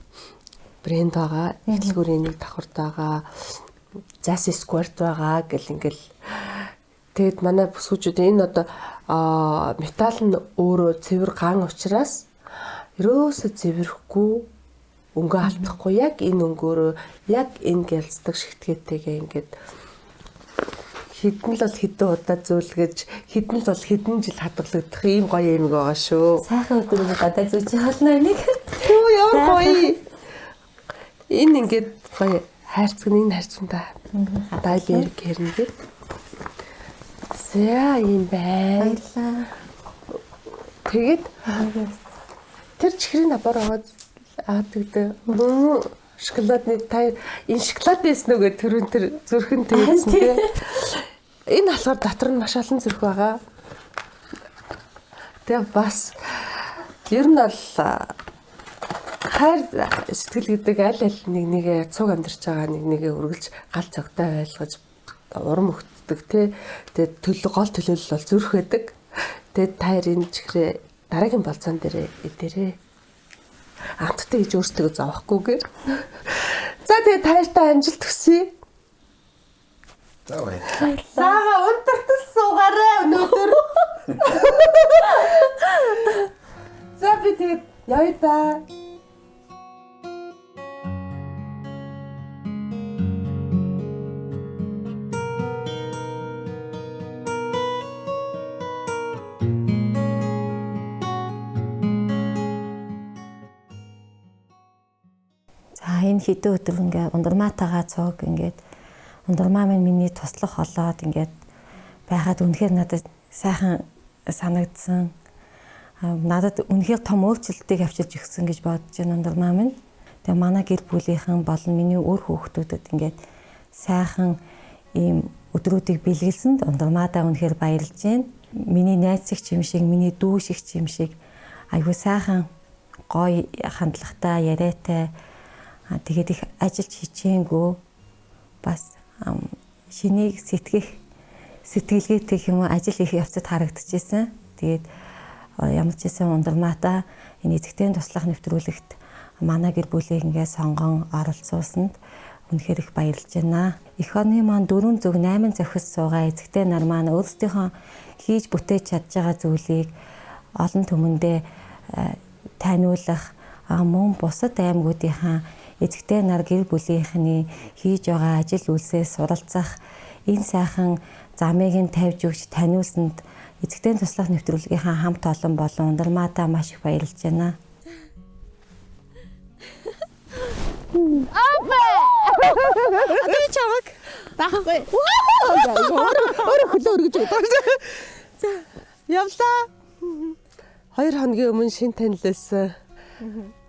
брэнд байгаа. Эхлэлгүүрийн нэг давхарт байгаа. Zassy Squirt байгаа гэл ингээл. Тэгэд манай бүсгүүчүүд энэ одоо металл нь өөрөө цэвэр ган учраас ерөөсө цэвэрхгүй өнгөө алдахгүй яг энэ өнгөөрөө яг энэ гэлцдэг шигтгээтэйгээ ингээд хідэн л бол хідэн удаа зөөлгөж хідэн л бол хідэн жил хадгалагдах ийм гоё юм байгаа шүү. Сайхан өдрөөр гадаа зүүж холно нэг. Юу яа гоё. Энэ ингээд гоё хайрцаг энэ хайрцагтай. Daiberry Kern гэдэг. За юм байна. Баярлаа. Тэгээд тэр чихрийн набар аваад гэдэг. Шоколадны та энэ шоколад байсан үгээ төрөн тэр зүрхэн тэгсэн тийм. Энэ болохоор дотор нь маш олон зүрх байгаа. Тэгээ бас ер нь бол хайр сэтгэл гэдэг аль аль нэгэ цуг амьдарч байгаа нэгээ үргэлж гал цогтой байлгаж урам өгдөг тий. Тэгээд гол төлөөлөл бол зүрх байдаг. Тэгээд таяр энэ чихрээ дараагийн болцоон дээр идэрээ. Амттай гэж өөртөө зовохгүйгээр. За тэгээд таяртай амжилт хүсье. За баярлалаа. Саага унтартал суугаарай өнөөдөр. За би тэгээд явъя та. За энэ хэдэн өдөр ингээ ундрмаатайгаа цуг ингээд ундрмаа минь миний туслах олоод ингээд байгаад үнэхээр надад сайхан санагдсан. Надад үнэхээр том өөрчлөлтийг авчирч өгсөн гэж бодож байна ундрмаа минь. Тэгээ манай гэр бүлийнхэн болон миний өөр хүүхдүүдэд ингээд сайхан ийм өдрүүдийг бэлгэлсэнд ундрмаадаа үнэхээр баярлж байна. Миний найз шиг юм шиг, миний дүү шиг юм шиг айгүй сайхан гоё хандлагатай, яриатай тэгээд их ажиллаж хичээнгүй бас шинийг сэтгэлгээтэй юм ажил их явцад харагдчихсэн. Тэгээд ямар ч гэсэн ундрмаатаа энэ эзэгтэй туслах нэвтрүүлэгт манай гэр бүлийг ингээ сонгон оролцуулсанд үнэхээр их баярлж байна. Эх орны маань 4 зүг 8 зохис суугаа эзэгтэй нар маань өөрсдийнхөө хийж бүтээж чадж байгаа зүйлийг олон түмэндээ таниулах мөн бусад аймагуудынхаа эзэгтэй нар гэр бүлийнхний хийж байгаа ажил үйлсээс суралцах энэ сайхан замыг нь тавьж өгч таниулсанд эзэгтэй туслах нэвтрүүлгийнхаа хамт олон болон ундрмаадаа маш их баярлж байна. Одоо чамаг таахгүй. Өөр хөлөө өргөж өгдөг. За явлаа. 2 хоногийн өмнө шин танилцсан.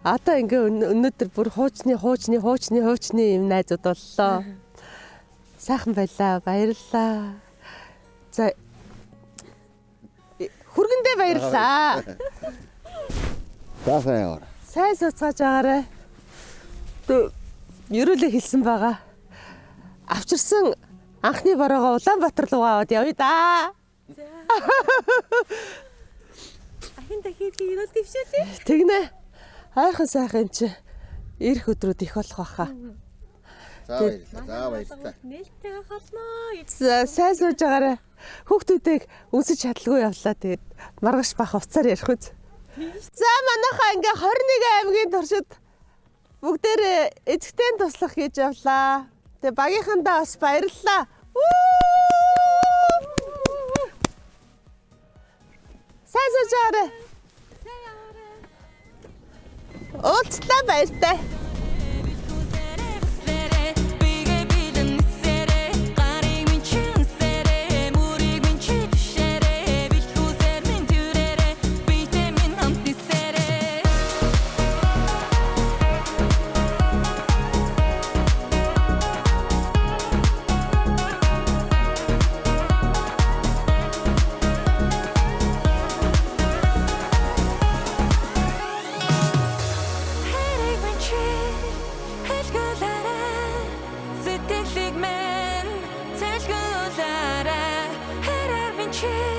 Одоо ингээ өнөөдөр бүр хуучны юм найзууд боллоо. Сайхан байлаа. Баярлалаа. За хүргэндээ баярлалаа. Тасаа яваа. Сайн суцгааж байгаарай. Ерөөлөө хэлсэн байгаа. Авчирсан анхны бороогоо Улаанбаатар руу аваад явъя да. Ахин дахиад ирэл дэвшүүлээ. Тэгнэ. Хайрхан сайхан юм чи ирэх өдрүүд их болох баха. За баярлалаа. Нээлттэй холмоо. Сайн сууж байгаарай. Хүүхдүүдийг үнсэж чадалгүй явлаа. Тэгээд маргаш бах уцаар ярих үз. За манайхаа ингээ 21 аймгийн туршид бүгдээрээ эзэгтэй туслах гэж явлаа. Тэгээ багийнхандаа бас баярлалаа. Сайн сууж байгаарай. Уулзлаа баяртай. Сэтгэлийг мэн цэлгүүлээрэ хэрэг минь чи